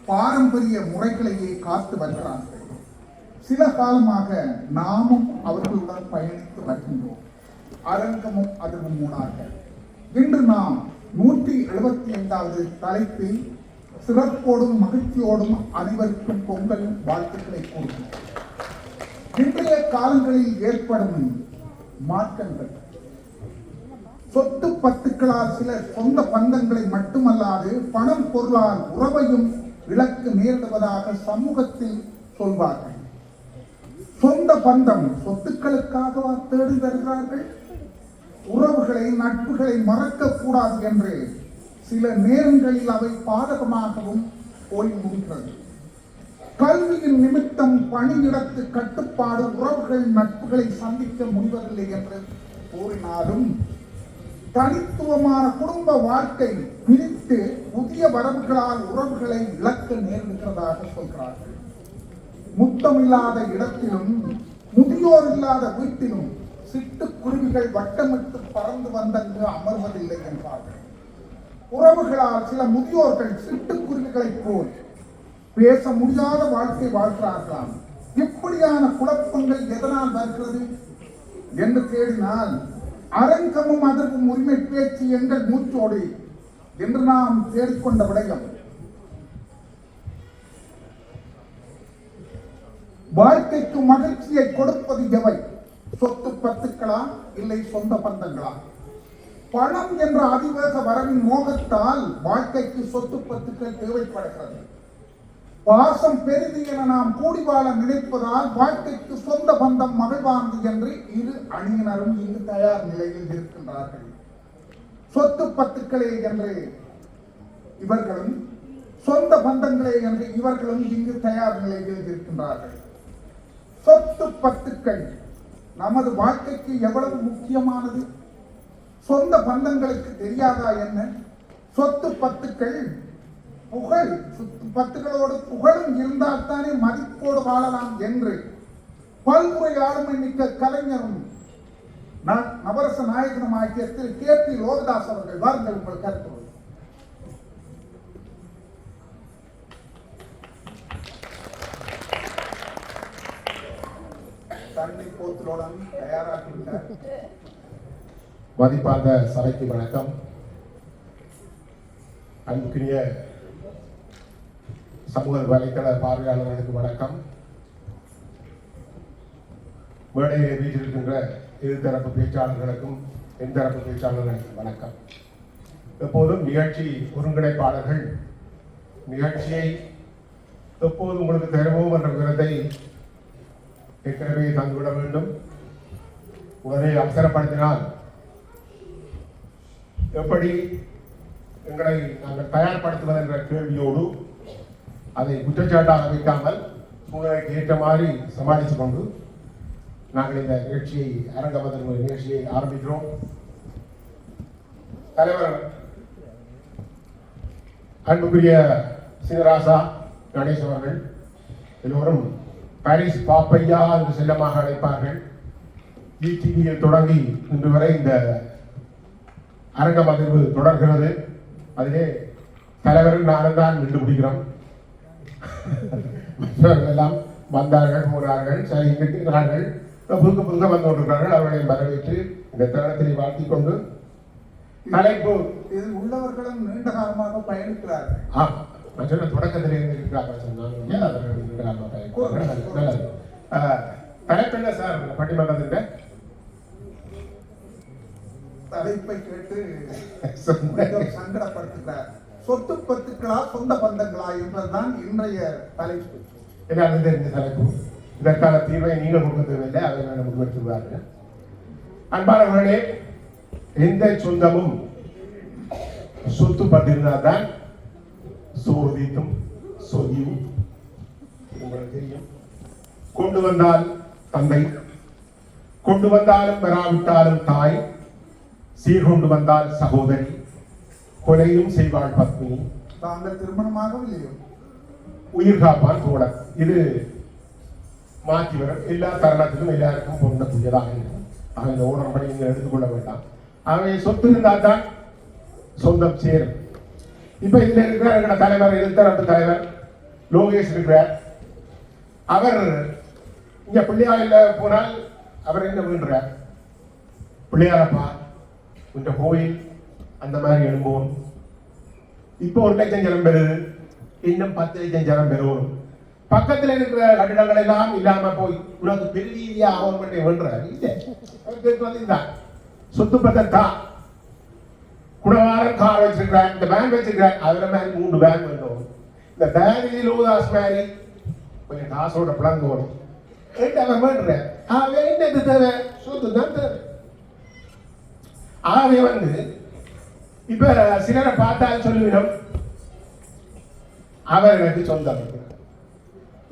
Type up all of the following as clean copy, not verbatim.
பாரம்பரிய முறைகளையே காத்து வருகிறார்கள். சில காலமாக நாமும் அவர்களுடன் பயணித்து வருகின்றோம். அரங்கமும் அதுவும் ஊடாக இன்று நாம் 175வது தலைப்பில் சிறப்போடும் மகிழ்ச்சியோடும் அனைவருக்கும் பொங்கல் வாழ்த்துக்களை கூறுகிறோம். இன்றைய காலங்களில் ஏற்படும் மாற்றங்கள் சொத்து பத்துக்களால் சிலர் சொந்த பந்தங்களை மட்டுமல்லாது பணம் பொருளால் உறவையும் இழக்க நேரிடுவதாக சமூகத்தில் சொல்வார்கள். சொந்த பந்தம் சொத்துக்களுக்காகவா தேடி வருகிறார்கள்? உறவுகளை நட்புகளை மறக்கக்கூடாது என்று சில நேரங்களில் அவை பாதகமாகவும் போய் முடிகிறது. கல்வியின் நிமித்தம் பணியிடத்து கட்டுப்பாடு உறவுகள் நட்புகளை சந்திக்க முடிவதில்லை என்று கூறினாலும் தனித்துவமான குடும்ப வாழ்க்கை பிரித்து புதிய வரவுகளால் உறவுகளை இழக்க நேர்கிறதாக சொல்கிறார்கள். முத்தமில்லாத இடத்திலும் முதியோர் இல்லாத வீட்டிலும் சிட்டுக்குருவிகள் வட்டமிட்டு பறந்து வந்தென்று அமர்வதில்லை என்றார்கள். உறவுகளால் சில முதியோர்கள் சிட்டுக்குருவிகளைப் போல் பேச முடியாத வாழ்க்கை வாழ்கிறார்களாம். இப்படியான குழப்பங்கள் எதனால் வருகிறது என்று தேடினால் அரங்கமும் அதற்கும் உரிமை பேச்சு எங்கள் மூச்சோடு என்று நாம் தேடிக்கொண்ட விடயம் வாழ்க்கைக்கு மகிழ்ச்சியை கொடுப்பது எவை? சொத்து பத்துக்களா இல்லை சொந்த பந்தங்களா? பணம் என்ற அதிவேக வரவின் மோகத்தால் வாழ்க்கைக்கு சொத்து பத்துக்கள் தேவைப்படுகிறது. பாசம் பெரிது என நாம் கூடி வாழ நினைப்பதால் வாழ்க்கைக்கு சொந்த பந்தம் மகிழ்வானது என்று இரு அணியினரும் இங்கு தயார் நிலையில் இருக்கின்றார்கள். சொத்து பத்துக்களே என்று இவர்களும் சொந்த பந்தங்களே என்று இவர்களும் இங்கு தயார் நிலையில் இருக்கின்றார்கள். சொத்து பத்துக்கள் நமது வாழ்க்கைக்கு எவ்வளவு முக்கியமானது? சொந்த பந்தங்களுக்கு தெரியாதா என்ன? சொத்து பத்துக்கள் புகழ் பத்துகளோடு புகழும் இருந்தால்தானே மதிப்போடு வாழலாம் என்று பல்முறை ஆளுமை மிக்க கலைஞரும் நவரச நாயகனும் ஆகிய திரு கே.பி. லோகதாஸ் அவர்கள் வாருங்கள் உங்கள் கருத்து. தண்ணி போத்தலுடன் தயாராகிவிட்டார். மதிப்பார்ந்த சபைக்கு வணக்கம். அன்புக்குரிய சமூக வலைத்தள பார்வையாளர்களுக்கு வணக்கம். மேடையில் வீட்டிருக்கின்ற இருதரப்பு பேச்சாளர்களுக்கும் எந்தரப்பு பேச்சாளர்களுக்கும் வணக்கம். எப்போதும் நிகழ்ச்சி ஒருங்கிணைப்பாளர்கள் நிகழ்ச்சியை எப்போதும் உங்களுக்கு தருவோம் என்ற விருதை ஏற்கனவே தந்துவிட வேண்டும். உடனே அவசரப்படுத்தினால் எப்படி எங்களை நாங்கள் தயார்படுத்துவது என்ற கேள்வியோடு அதை குற்றச்சாட்டாக வைக்காமல் சூழ்நிலைக்கு ஏற்ற மாதிரி சமாளித்து கொண்டு நாங்கள் இந்த நிகழ்ச்சியை அரங்கமதன் நிகழ்ச்சியை ஆரம்பிக்கிறோம். தலைவர் அன்புக்குரிய சீனராசா கணேஷ் அவர்கள் எல்லோரும் பாரிஸ் பாப்பையா என்று செல்லமாக அழைப்பார்கள். ஜிடிவியில் தொடங்கி இன்று வரை இந்த அரங்கம் அதிர்வு தொடர்கிறது. அதிலே தலைவர்கள் நானும் தான் நின்று பிடிக்கிறோம். எல்லாம் வந்தார்கள் போனார்கள். சரி, இருக்கிறார்கள் புதுக்க புதுக்க வந்து கொண்டிருக்கிறார்கள். அவர்களை வரவேற்று இந்த தருணத்தை வாழ்த்திக் கொண்டு தலைப்பு இதில் உள்ளவர்களும் நீண்ட காலமாக பயணிக்கிறார்கள். தொடக்கத்திலே இருக்கிறார்கள் சொன்னாங்க. தலைப்பு என்ன சார் பட்டிமன்றத்திட்ட தலைப்பை கேட்டு சங்கடப்படுத்துகிறார். சொத்து பத்துக்களா சொந்த பந்தங்களா என்பதுதான் இன்றைய தலைப்பு. எல்லாரும் தெரிஞ்ச தலைப்பு. இதற்கான தீர்வை நீங்கள் கொடுக்க தேவையில்லை, அதை நமக்கு எடுத்துவார்கள். அன்பானவர்களே, எந்த சொந்தமும் சொத்து பட்டிருந்தால்தான் சோதித்தும் சொதியும் உங்களுக்கு தெரியும். கொண்டு வந்தால் தந்தை, கொண்டு வந்தாலும் வராவிட்டாலும் தாய், சீர்கொண்டு வந்தால் சகோதரி, கொலையும் செய்வாள் பத்மினி, தாங்கள் திருமணமாகவில்லையோ உயிர் காப்பான் தோழர். இது மாற்றி வரும். எல்லா தருணத்திலும் எல்லாருக்கும் பொருந்தக்கூடியதாக இருக்கும். ஆக இந்த ஓடம்படி நீங்கள் எடுத்துக்கொள்ள வேண்டாம். ஆகவே சொத்து இருந்தால் தான் சொந்தம் சேரும். இப்ப இதுல இருக்கிற தலைவர், எதிர்த்தரப்பு தலைவர் லோகேஷ் இருக்கிறார். அவர் இங்க பிள்ளையாரில் போனால் அவர் என்ன வேண்டுறார்? பிள்ளையாரப்பா இந்த கோயில் அந்த மாதிரி எழும்புவோம். இப்போ 1 லட்சம் ஜனம் பெறுது, இன்னும் 10 லட்சம் ஜனம் பெறுவோம். பக்கத்தில் இருக்கிற கட்டிடங்கள் எல்லாம் இல்லாம போய் உனக்கு பெரிய ஆகும் வேண்டுறார். இல்லை, இதுதான் சொத்து பத்தா குணவாரன் கார் வச்சிருக்கிறார், இந்த பேங்க் வச்சிருக்கிறார். அதுல மாதிரி 3 பேங்க் வேணும். இந்த பேங்க் லோதாஸ் மாதிரி கொஞ்சம் காசோட பிளங்கு வரும். அவர் வேண்டுறார். என்னது தேவை? சொத்து தான் தேவை. ஆகவே இப்ப சிலரை பார்த்தா சொல்லுவிடும், அவர் எனக்கு சொந்தம்,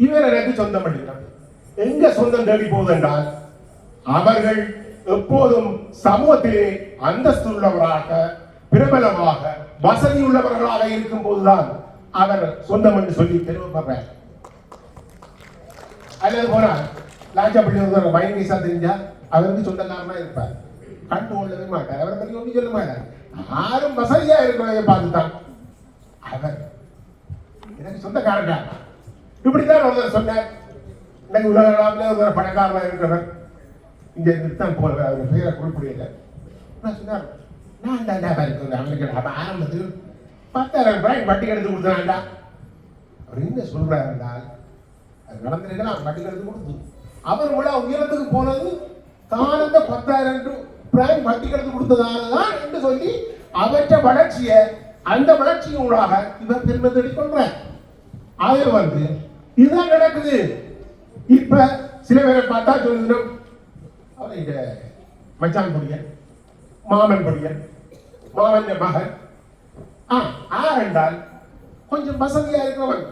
இவர் எனக்கு சொந்தம் பண்ணிக்கிறார். எங்க சொந்தம் தேடி போகுது என்றால், அவர்கள் எப்போதும் சமூகத்திலே அந்தஸ்து உள்ளவராக, பிரபலமாக, வசதி உள்ளவர்களாக இருக்கும் போதுதான் அவர் சொந்தம் என்று சொல்லி பெருமைப்படுறார். அல்லது போனால் லாஜப்பள்ளி வயன் வீசா தெரிஞ்சா அவருக்கு சொந்தக்காரனா இருப்பார், கண்டு கொள்ளவே மாட்டார், அவரை பற்றி ஒன்றும் சொல்ல மாட்டார். யாரும் வசதியா இருக்கிறவங்க பார்த்துதான் அவர் எனக்கு சொந்தக்காரன். இப்படித்தான் ஒருத்தர் சொன்னார். எனக்கு உலகளாவிலே ஒரு பணக்காரனா இருக்கிறவர் இங்க தான் போல, அவர் பேரை குறிப்பிடல. சொன்னார், நான் தான் அவனுக்கு ஆரம்பத்தில் 10,000 ரூபாய் வட்டி எடுத்து கொடுத்தாண்டா. அவர் என்ன சொல்றாரு என்றால், அது நடந்திருக்கலாம், வட்டி எடுத்து கொடுத்து அவர் கூட உயரத்துக்கு போனது தான் அந்த 10,000 ரூபாய் வட்டி எடுத்து கொடுத்ததாலதான் என்று சொல்லி அவற்ற வளர்ச்சியை, அந்த வளர்ச்சியூடாக இவர் பெருமை தேடிக் கொள்றார். அது இதுதான் நடக்குது. இப்ப சில பேரை பார்த்தா சொல்லணும், அவர் இந்த மச்சான் பொடியன், மாமன் பொடியன், மாமன் மகன். என்றால் கொஞ்சம் வசதியா இருக்கிறவன்,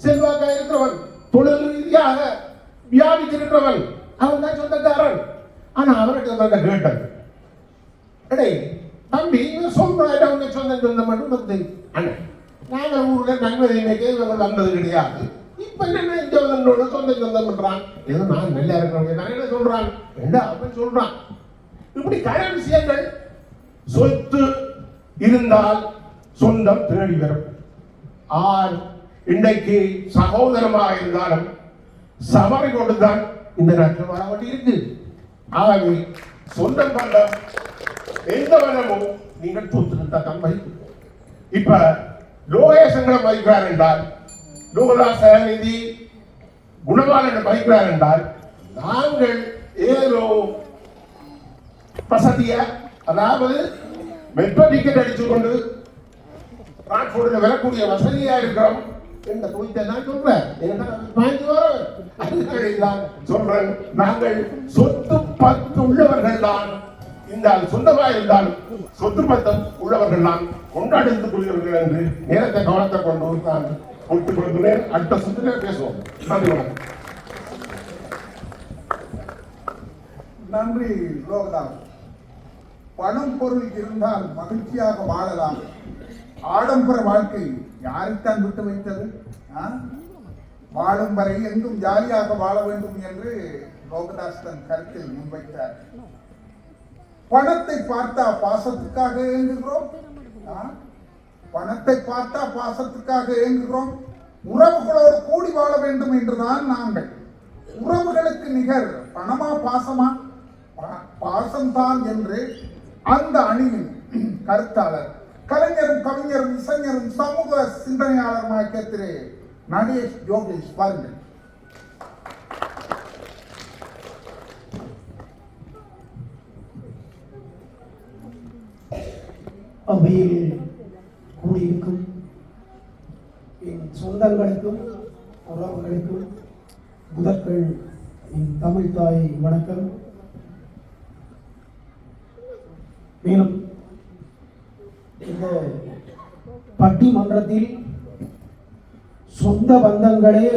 செல்வாக்கா இருக்கிறவன், தொழில் ரீதியாக வியாபித்திருக்கிறவன், அவன் தான் சொந்தக்காரன். ஆனா அவர்கிட்ட கேட்டது, எடை தம்பி சொல்றாரு, அவங்க சொந்தம் மட்டும் வந்து அண்ணன் நாங்கள் ஊர்ல நன்மதிமைக்கு வந்தது கிடையாது. இப்ப என்ன இங்க வந்து சொந்தம் பண்றான், ஏதோ நான் நல்லா இருக்கிறவங்க நான் என்ன சொல்றான் என்ன அவன் சொல்றான். இப்படி கர விஷயங்கள். சொத்து இருந்தால் சொந்தம் தேடி வரும். இன்றைக்கு சகோதரமாக இருந்தாலும் சமரை கொண்டுதான் இந்த நாட்டில் வர வேண்டி இருக்கு. ஆகவே சொந்தம் பண்டம் எந்த வனமும் நீங்கள் தூத்துக்கிட்டா தான் மதிப்பு. இப்ப லோகேசங்களை மதிக்கிறார் என்றால், லோகதாஸ் தயாநிதி குணவாளனை மதிக்கிறார் என்றால், நாங்கள் ஏதோ வசதிய, அதாவது மெட்ரோ டிக்கெட் அடித்துக் கொண்டு டிரான்ஸ்போர்ட்டில் வரக்கூடிய வசதியா இருக்கிறோம் என்ற குறித்தை நான் சொல்றேன். சொல்றேன், நாங்கள் சொத்து பத்து உள்ளவர்கள் தான். இந்த சொந்தமா இருந்தால் சொத்து பத்தம் உள்ளவர்கள் தான் கொண்டாடித்துக் கொள்கிறீர்கள் என்று நேரத்தை கவனத்தை கொண்டு நான் கொடுத்துக் கொள்கிறேன். அடுத்த சுத்திலே பேசுவோம். நன்றி, வணக்கம். நன்றி லோகதாஸ். பணம் பொருள் இருந்தால் மகிழ்ச்சியாக வாழலாம். ஆடம்பர வாழ்க்கை யாருத்தான் விட்டு வைத்தது? வாழும் வரை எங்கும் ஜாலியாக வாழ வேண்டும் என்று லோகதாஸ் தன் கருத்தில் முன்வைத்தார். பணத்தை பார்த்தா பாசத்துக்காக ஏங்குகிறோம், பணத்தை பார்த்தா பாசத்துக்காக ஏங்குகிறோம். உறவுகளோடு கூடி வாழ வேண்டும் என்றுதான் நாங்கள். உறவுகளுக்கு நிகர் பணமா பாசமா? பாசம்தான் என்று அந்த அணியின் கருத்தாளர், கலைஞரும் கவிஞரும் இசைஞரும் சமூக சிந்தனையாளருமாகிய திரு நடேஷ் யோகேஷ் பாருங்கள். அவையில் கூடியிருக்கும் என் சொந்தங்களுக்கும் உறவுகளுக்கும் முதற்கள் என் தமிழ் தாய் வணக்கம். மேலும் இந்த பட்டிமன்றத்தில் சொந்த பந்தங்களே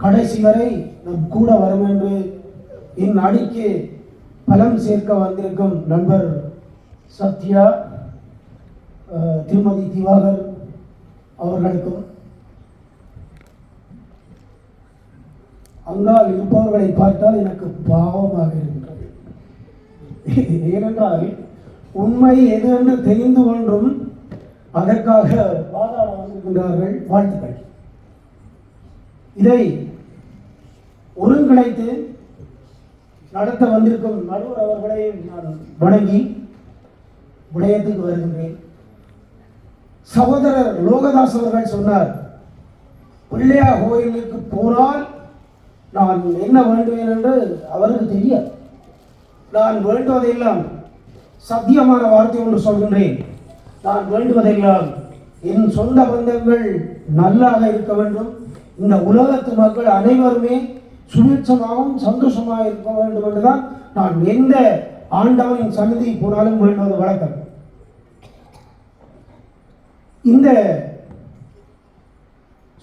கடைசி வரை நம் கூட வரும் என்று என் அடிக்கு பலம் சேர்க்க வந்திருக்கும் நண்பர் சத்யா, திருமதி திவாகர் அவர்களுக்கும், அங்கால் இருப்பவர்களை பார்த்தால் எனக்கு பாவமாக இருக்கின்றது. ஏனென்றால் உண்மை எது என்று தெரிந்து கொண்டும் அதற்காக வாதாட வந்து வந்திருக்கின்றார்கள். வாழ்த்துக்கள். இதை ஒருங்கிணைத்து நடத்த வந்திருக்கும் நடுவர் அவர்களை நான் வணங்கி விடயத்துக்கு வருகின்றேன். சகோதரர் லோகதாஸ் அவர்கள் சொன்னார், பிள்ளையார் கோயிலுக்கு போனால் நான் என்ன வேண்டுவேன் என்று அவருக்கு தெரியாது. நான் வேண்டுவதெல்லாம் சத்தியமான வார்த்தை ஒன்று சொல்கின்றேன். நான் வேண்டுவதெல்லாம் என் சொந்த பந்தங்கள் நல்லாக இருக்க வேண்டும். இந்த உலகத்து மக்கள் அனைவருமே சுபிட்சமாகவும் சந்தோஷமாக இருக்க வேண்டும் என்றுதான் நான் எந்த ஆண்டவனின் சன்னதி போனாலும் வேண்டுவது வழக்கம். இந்த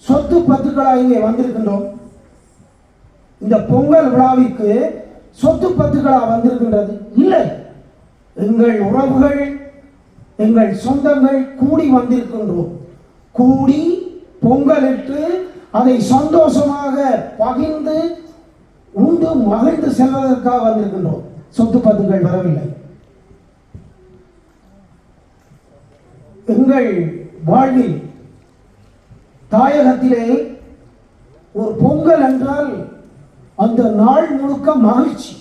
சொத்து பத்துக்களாக இங்கே வந்திருக்கின்றோம். இந்த பொங்கல் விழாவிற்கு சொத்து பத்துக்களாக வந்திருக்கின்றது இல்லை. எங்கள் உறவுகள், எங்கள் சொந்தங்கள் கூடி வந்திருக்கின்றோம். கூடி பொங்கலிட்டு அதை சந்தோஷமாக பகிர்ந்து உண்டு மகிழ்ந்து செல்வதற்காக வந்திருக்கின்றோம். சொத்து பத்துக்கள் வரவில்லை. எங்கள் வாழ்வில் தாயகத்திலே ஒரு பொங்கல் என்றால் அந்த நாள் முழுக்க மகிழ்ச்சி.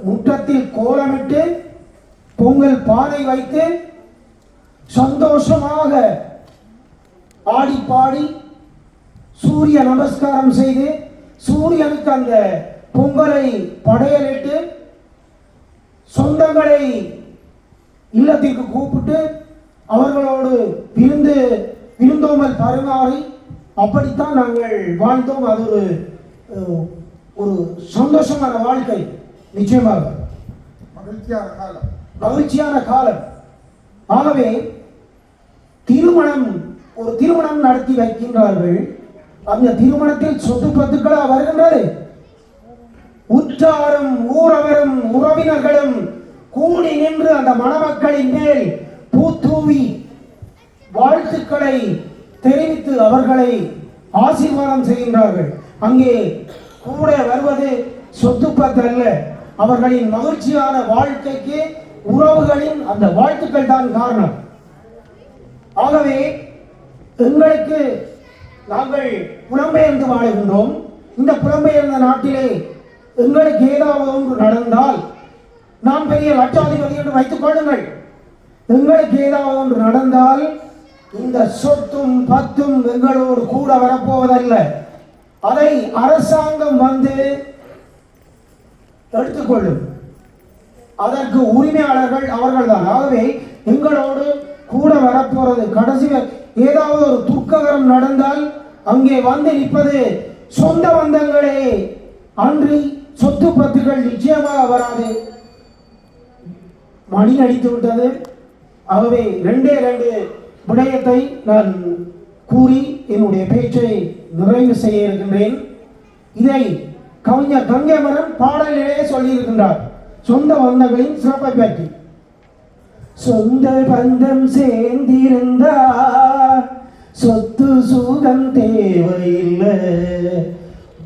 முற்றத்தில் கோலமிட்டு பொங்கல் பானை வைத்து சந்தோஷமாக ஆடி பாடி சூரிய நமஸ்காரம் செய்து சூரியனுக்கு அந்த பொங்கலை படையலிட்டு சொந்தங்களை இல்லத்திற்கு கூப்பிட்டு அவர்களோடு விருந்தோமல் பரிமாறி அப்படித்தான் நாங்கள் வாழ்ந்தோம். அது ஒரு சந்தோஷமான வாழ்க்கை. நிச்சயமாக மகிழ்ச்சியான காலம். ஆகவே ஒரு திருமணம் நடத்தி வைக்கின்றார்கள். அந்த திருமணத்தில் சொத்து பத்துக்களா வருகின்றது. உற்றாரும் ஊரவரும் உறவினர்களும் கூடி நின்று அந்த மணமக்களின் மேல் பூத்தூவி வாழ்த்துக்களை தெரிவித்து அவர்களை ஆசீர்வாதம் செய்கின்றார்கள். அங்கே கூட வருவது சொத்து பத்து அல்ல, அவர்களின் மகிழ்ச்சியான வாழ்க்கைக்கு உறவுகளின் அந்த வாழ்த்துக்கள் தான் காரணம். ஆகவே எங்களுக்கு நாங்கள் புலம்பெயர்ந்து வாழுகின்றோம். இந்த புலம்பெயர்ந்த நாட்டிலே எங்களுக்கு ஏதாவது ஒன்று நடந்தால், நாம் பெரிய லட்சாதிபதி என்று வைத்துக் கொள்ளுங்கள், எங்களுக்கு ஏதாவது ஒன்று நடந்தால் இந்த சொத்தும் பத்தும் எங்களோடு கூட வரப்போவதல்ல. அதை அரசாங்கம் வந்து எடுத்துக்கொள்ளும். அதற்கு உரிமையாளர்கள் அவர்கள்தான். ஆகவே எங்களோடு கூட வரப்போறது கடைசி ஏதாவது ஒரு துக்ககரம் நடந்தால் அங்கே வந்து நிற்பது சொந்த பந்தங்களே அன்றி சொத்து பத்துகள் நிச்சயமாக வராது. மணி அடித்து விட்டது. ஆகவே ரெண்டே விடயத்தை நான் கூறி என்னுடைய பேச்சை நிறைவு செய்ய இருக்கின்றேன். இதை கவிஞர் கங்கைமரன் பாடலிலே சொல்லியிருக்கின்றார், சொந்த பந்தங்களின் சிறப்பை பற்றி. சொந்த பந்தம் சேர்ந்திருந்தா சொத்து சுகம் தேவையில்லை,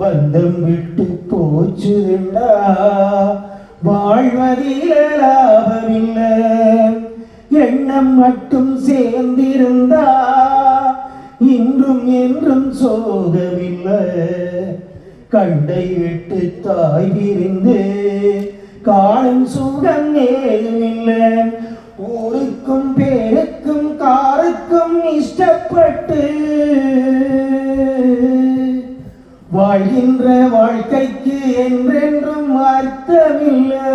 பந்தம் விட்டு போச்சுண்டா வாழ்வதில் லாபமில்லை. எண்ணம் மட்டும் சேர்ந்திருந்தா இன்றும் என்றும் சோகமில்லை. கண்டை விட்டு தாய் பிரிந்து காணும் சுகம் ஏதுமில்லை. ஊருக்கும் பேருக்கும் காருக்கும் இஷ்டப்பட்டு வாழ்கின்ற வாழ்க்கைக்கு என்றென்றும் அர்த்தமில்லை.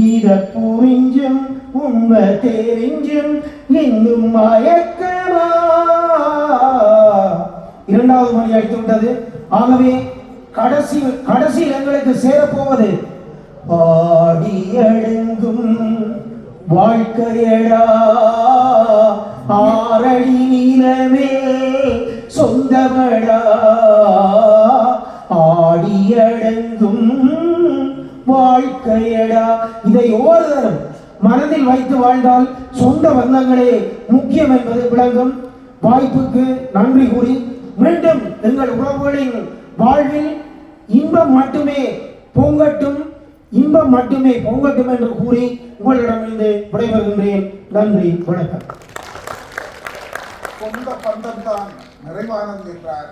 இத புரிஞ்சும் உண்மை தெரிஞ்சும் இன்னும் மயக்கமா. இரண்டாவது மணி அடித்து விட்டது. ஆகவே கடைசியில் எங்களுக்கு சேரப்போவது பாடியடங்கும் வாழ்க்கையடா ஆரடி நீளமே சொந்தமடா. ஆடியடங்கும் வாழ்க்கையடா. இதை ஒவ்வொருவரும் மனதில் வைத்து வாழ்ந்தால் சொந்த பந்தங்களே முக்கியம் என்பது விளங்கும். வாய்ப்புக்கு நன்றி கூறி மீண்டும் எங்கள் உறவுகளின் வாழ்வில் இன்பம் மட்டுமே பொங்கட்டும், இன்பம் மட்டுமே பொங்கட்டும் என்று கூறி உங்களிடமிருந்து விடைபெறுகின்றேன். நன்றி, வணக்கம். சொந்த பந்தம் தான் நிறைவானது என்றார்.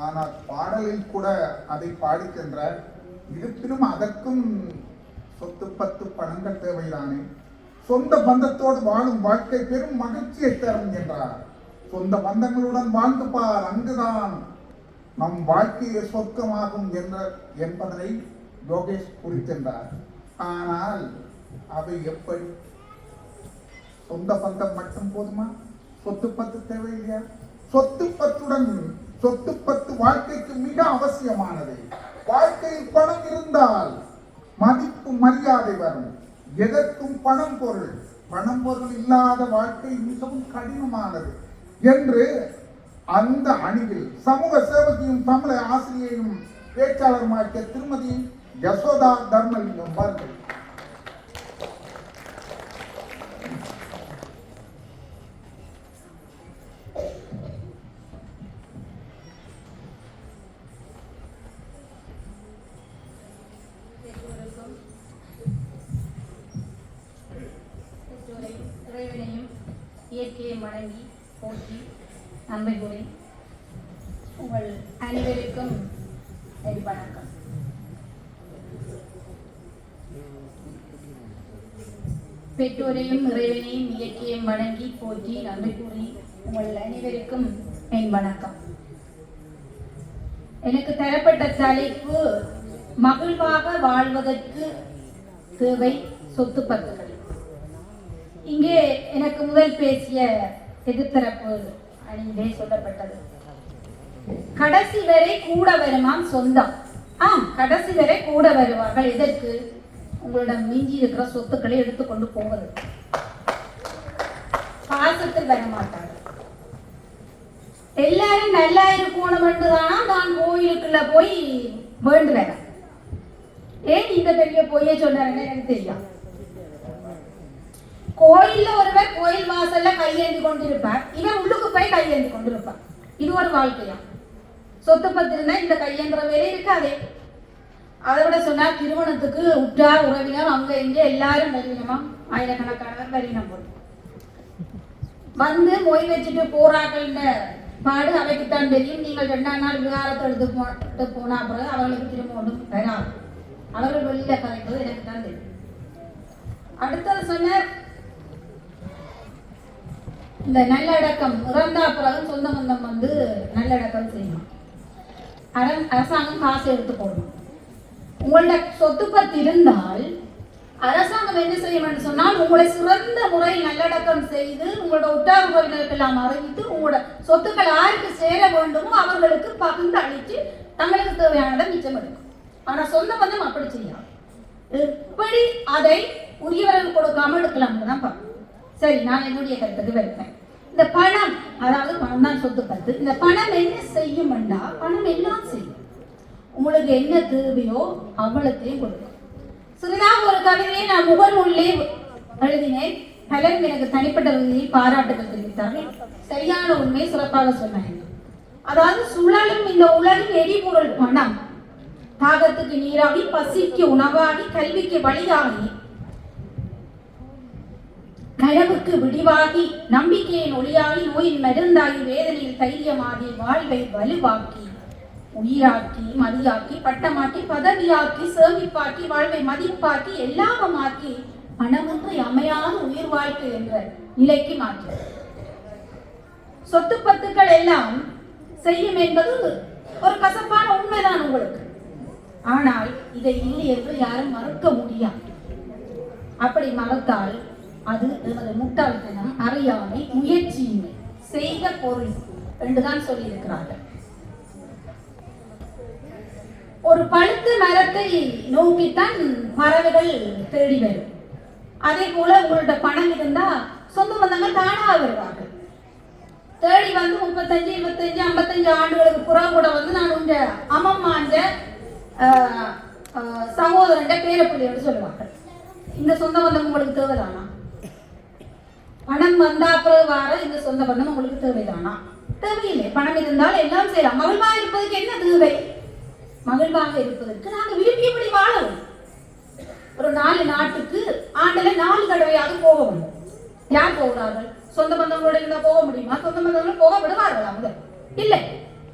ஆனால் பாடலில் கூட அதை பாடிக்கின்றார். இருப்பினும் அதற்கும் சொத்து பத்து பணங்கள் தேவைதானே. சொந்த பந்தத்தோடு வாழும் வாழ்க்கை பெரும் மகிழ்ச்சியை தரும் என்றார். சொந்த பந்தங்களுடன் வாழ்ந்து பார், அங்குதான் நம் வாழ்க்கையை சொர்க்கமாகும் என்பதனை யோகேஷ் குறிக்கின்றார். ஆனால் அவை எப்படி? சொந்த பந்தம் மட்டும் போதுமா? சொத்து பத்து தேவையில்லையா? சொத்து பத்து வாழ்க்கைக்கு மிக அவசியமானது. வாழ்க்கையில் பணம் இருந்தால் மதிப்பு மரியாதை வரும். எதற்கும் பணம் பொருள் இல்லாத வாழ்க்கை மிகவும் கடினமானது என்று அந்த அணியில் சமூக சேவகியும் தமிழ் ஆசிரியையும் பேச்சாளருமாக்கிய திருமதி யசோதா தர்மலிங்கம் அவர்கள். இயற்கையை வணங்கி போற்றி நன்மை கூறி உங்கள் அனைவருக்கும் வணக்கம். பெற்றோரையும் இறைவனையும் இயற்கையும் வணங்கி போற்றி நன்மை கூறி உங்கள் அனைவருக்கும் என் வணக்கம். எனக்கு தரப்பட்ட தலைப்பு மகிழ்வாக வாழ்வதற்கு தேவை சொத்து பத்துகள். இங்கே எனக்கு முதல் பேசிய எதிர்த்தரப்பு அணியிலே சொல்லப்பட்டது, கடைசி வரை கூட வருமாம் சொந்தம். கடைசி வரை கூட வருவார்கள். எதற்கு? உங்களிடம் மிஞ்சி இருக்கிற சொத்துக்களை எடுத்துக்கொண்டு போவது. பாசத்தில் வரமாட்டார்கள். எல்லாரும் நல்லா இருக்கணும் என்றுதானா நான் கோயிலுக்குள்ள போய் வேண்டுவேன். ஏன் இந்த பெரிய பொய்ய சொன்னாருன்னு எனக்கு தெரியும். கோயில்ல ஒருவர் கோயில் வாசல்ல கையேந்தி கொண்டிருப்பார், இவன் உள்ளுக்கு போய் கையேந்தி கொண்டிருப்பார். இது ஒரு வாழ்க்கையா? சொத்து பத்து இருந்தா இந்த கையேந்திர வேலை இருக்காதே. அதை விட சொன்னா திருமணத்துக்கு உற்றார் உறவினர் அங்க இங்க எல்லாரும் வருவினமா, ஆயிரக்கணக்கானவர் வருவினம் போது வந்து மொய் வச்சுட்டு போறாக்கள்னு பாடு அவைக்குத்தான் தெரியும். நீங்கள் 2ஆம் நாள் விகாரத்தை எடுத்து போனா பிறகு அவர்களுக்கு திரும்ப ஒன்றும் வராது. அவர்கள் வெளியில கதைப்பது எனக்கு தான் தெரியும். அடுத்தது சொன்ன இந்த நல்லடக்கம் இறந்தா பிறகு சொந்த பந்தம் வந்து நல்லடக்கம் செய்யணும். அரசாங்கம் காசு எடுத்து போடணும். உங்களோட சொத்து பத்து இருந்தால் அரசாங்கம் என்ன செய்யும் என்று சொன்னால் உங்களை சிறந்த முறையில் நல்லடக்கம் செய்து உங்களோட உற்றார் உறவினருக்கெல்லாம் அறிவித்து உங்களோட சொத்துக்கள் யாருக்கு சேர வேண்டுமோ அவர்களுக்கு பகிர்ந்து அளித்து தங்களுக்கு தேவையானதை மிச்சம் எடுக்கும். ஆனா சொந்த பந்தம் அப்படி செய்யலாம். எப்படி அதை உரியவர்கள் கொடுக்காம எடுக்கலாம் தான் பார்க்கணும். சரி, நான் என்னுடைய கருத்துக்கு வருவேன். இந்த பணம், அதாவது பணம் தான் சொத்து பத்து. இந்த பணம் என்ன செய்யும் என்றா, பணம் எல்லாம் செய்யும். உங்களுக்கு என்ன தேவையோ அவ்வளத்தையும் கொடுக்கும். சிறிதாக ஒரு கவிதையை நான் முகநூலிலே எழுதினேன். பலரும் எனக்கு தனிப்பட்ட வகையில் பாராட்டுகள் தெரிவித்தார்கள். சரியான உண்மை சிறப்பாக சொன்னாங்க. அதாவது சுழலும் இந்த உலகின் எரிபொருள் பணம் தாகத்துக்கு நீராகி, பசிக்கு உணவாகி, கல்விக்கு வழியாகி, கனவுக்கு விடிவாகி, நம்பிக்கையின் ஒளியாகி, நோயின் மருந்தாகி, வேதனையில் தைரியமாகி, வாழ்வை வலுவாக்கி, உயிராக்கி, மதியாக்கி, பட்டமாக்கி, பதவியாக்கி, சேமிப்பாக்கி, வாழ்வை மதிப்பாக்கி, எல்லாமாக்கி, பணமின்றி அமையாத உயிர் வாழ்க்கை என்ற நிலைக்கு மாற்று. சொத்து பத்துக்கள் எல்லாம் செய்யும் என்பது ஒரு கசப்பான உண்மைதான் உங்களுக்கு. ஆனால் இதை இல்லை என்று யாரும் மறுக்க முடியாது. அப்படி மறுத்தால் அது எமது முட்டாள்தனம், அறியாமை, முயற்சியின்மை, செய்த பொருள் என்றுதான் சொல்லியிருக்கிறார்கள். ஒரு பழுத்த மரத்தை நோக்கித்தான் பறவைகள் தேடி வரும். அதே போல உங்கள்ட்ட பணம் இருந்தா சொந்த பந்தங்கள் தானாக வருவார்கள். தேடி வந்து 35, 25, 55 ஆண்டுகளுக்கு புறம் கூட வந்து நான் உங்க அம்மம்மாண்ட சகோதரன் பேரப்பிள்ளையோடு சொல்லுவார்கள். இந்த சொந்த பந்தம் உங்களுக்கு தேவைதானா? பணம் வந்தா பிறகு வார இந்த சொந்த பந்தம் உங்களுக்கு தேவைதானா? தேவையில்லை. பணம் இருந்தால் எல்லாம் செய்யலாம். மகிழ்வாக இருப்பதற்கு என்ன தேவை? மகிழ்வாக இருப்பதற்கு நாங்கள் விரும்பியபடி வாழவும். ஒரு 4 நாட்டுக்கு ஆண்டுல 4 தடவையாக போக வேண்டும். யார் போகிறார்கள்? சொந்த பந்தங்களோட இருந்தா போக முடியுமா? சொந்த பந்தங்கள் போக விடுவார்களா? முதல் இல்லை.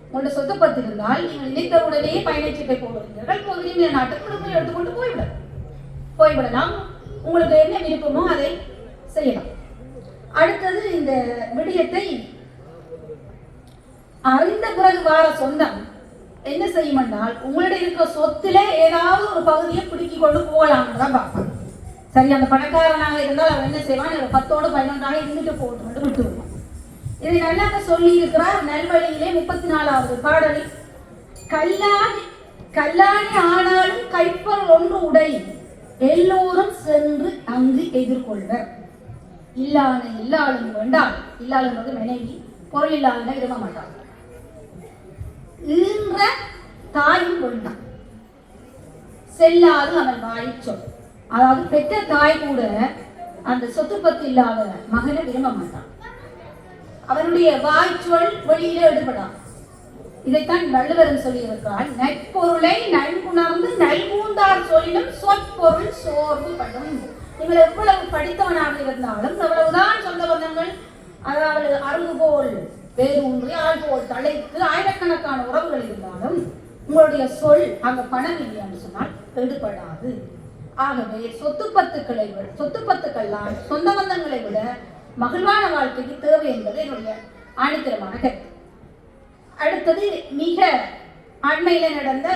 உங்களோட சொத்து பத்து இருந்தால் நீங்கள் நினைத்த உடனே பயணச்சீட்டை போடுவீர்கள். போகிறீங்க நாட்டுக்கு விடுமுறை எடுத்துக்கொண்டு போய்விடலாம். உங்களுக்கு என்ன விருப்பமோ அதை செய்யலாம். அடுத்தது, இந்த விடயத்தை அறிந்த பிறகு வார சொந்தம் என்ன செய்யும் என்றால், உங்களுடைய இருக்கிற சொத்துல ஏதாவது ஒரு பகுதியை பிடிக்கி கொண்டு போகலாம்னு தான் பார்ப்பாங்க. சரி, அந்த பணக்காரனாக இருந்தால் அவர் என்ன செய்வான், 10ஓடு 11ஆக இருந்துட்டு போட்டு விட்டு விடுவான். இதை நல்லா சொல்லி இருக்கிறார் நல்வழியிலே 34வது பாடலில். கல்லாணி ஆனாலும் கைப்பொருள் ஒன்று உடை, எல்லோரும் சென்று அங்கு எதிர்கொள்வர். இல்லாளும் வேண்டாம். இல்லாளுன்றது மனைவி, பொருள் இல்லாத விரும்ப மாட்டார். ஈன்ற தாயும் வேண்டாம். செல்லாது அவன் வாய் சொல். அதாவது பெற்ற தாய் கூட அந்த சொத்து பத்து இல்லாத மகனை விரும்ப மாட்டான். அவனுடைய வாய் சொல் வெளியில எடுபடான். இதைத்தான் வள்ளுவரன் சொல்லியிருக்கிறார். நற்பொருளை நன்குணர்ந்து நல்கூந்தார் சொல்லிலும் சொற்பொருள் சோர்வு படும். நீங்கள் எவ்வளவு படித்தவனாக இருந்தாலும், எவ்வளவுதான் சொந்த பந்தங்கள், அதாவது அருகுபோல் வேரூன்றி ஆள் போல் தலைக்கு ஆயிரக்கணக்கான உறவுகள் இருந்தாலும் உங்களுடைய சொல் அங்க பணம் இல்லை என்று சொன்னால் எடுபடாது. ஆகவே சொத்து பத்துக்கள்லாம் சொந்த பந்தங்களை விட மகிழ்வான வாழ்க்கைக்கு தேவை என்பது என்னுடைய ஆணித்தரமான கருத்து. அடுத்தது, மிக அண்மையில நடந்த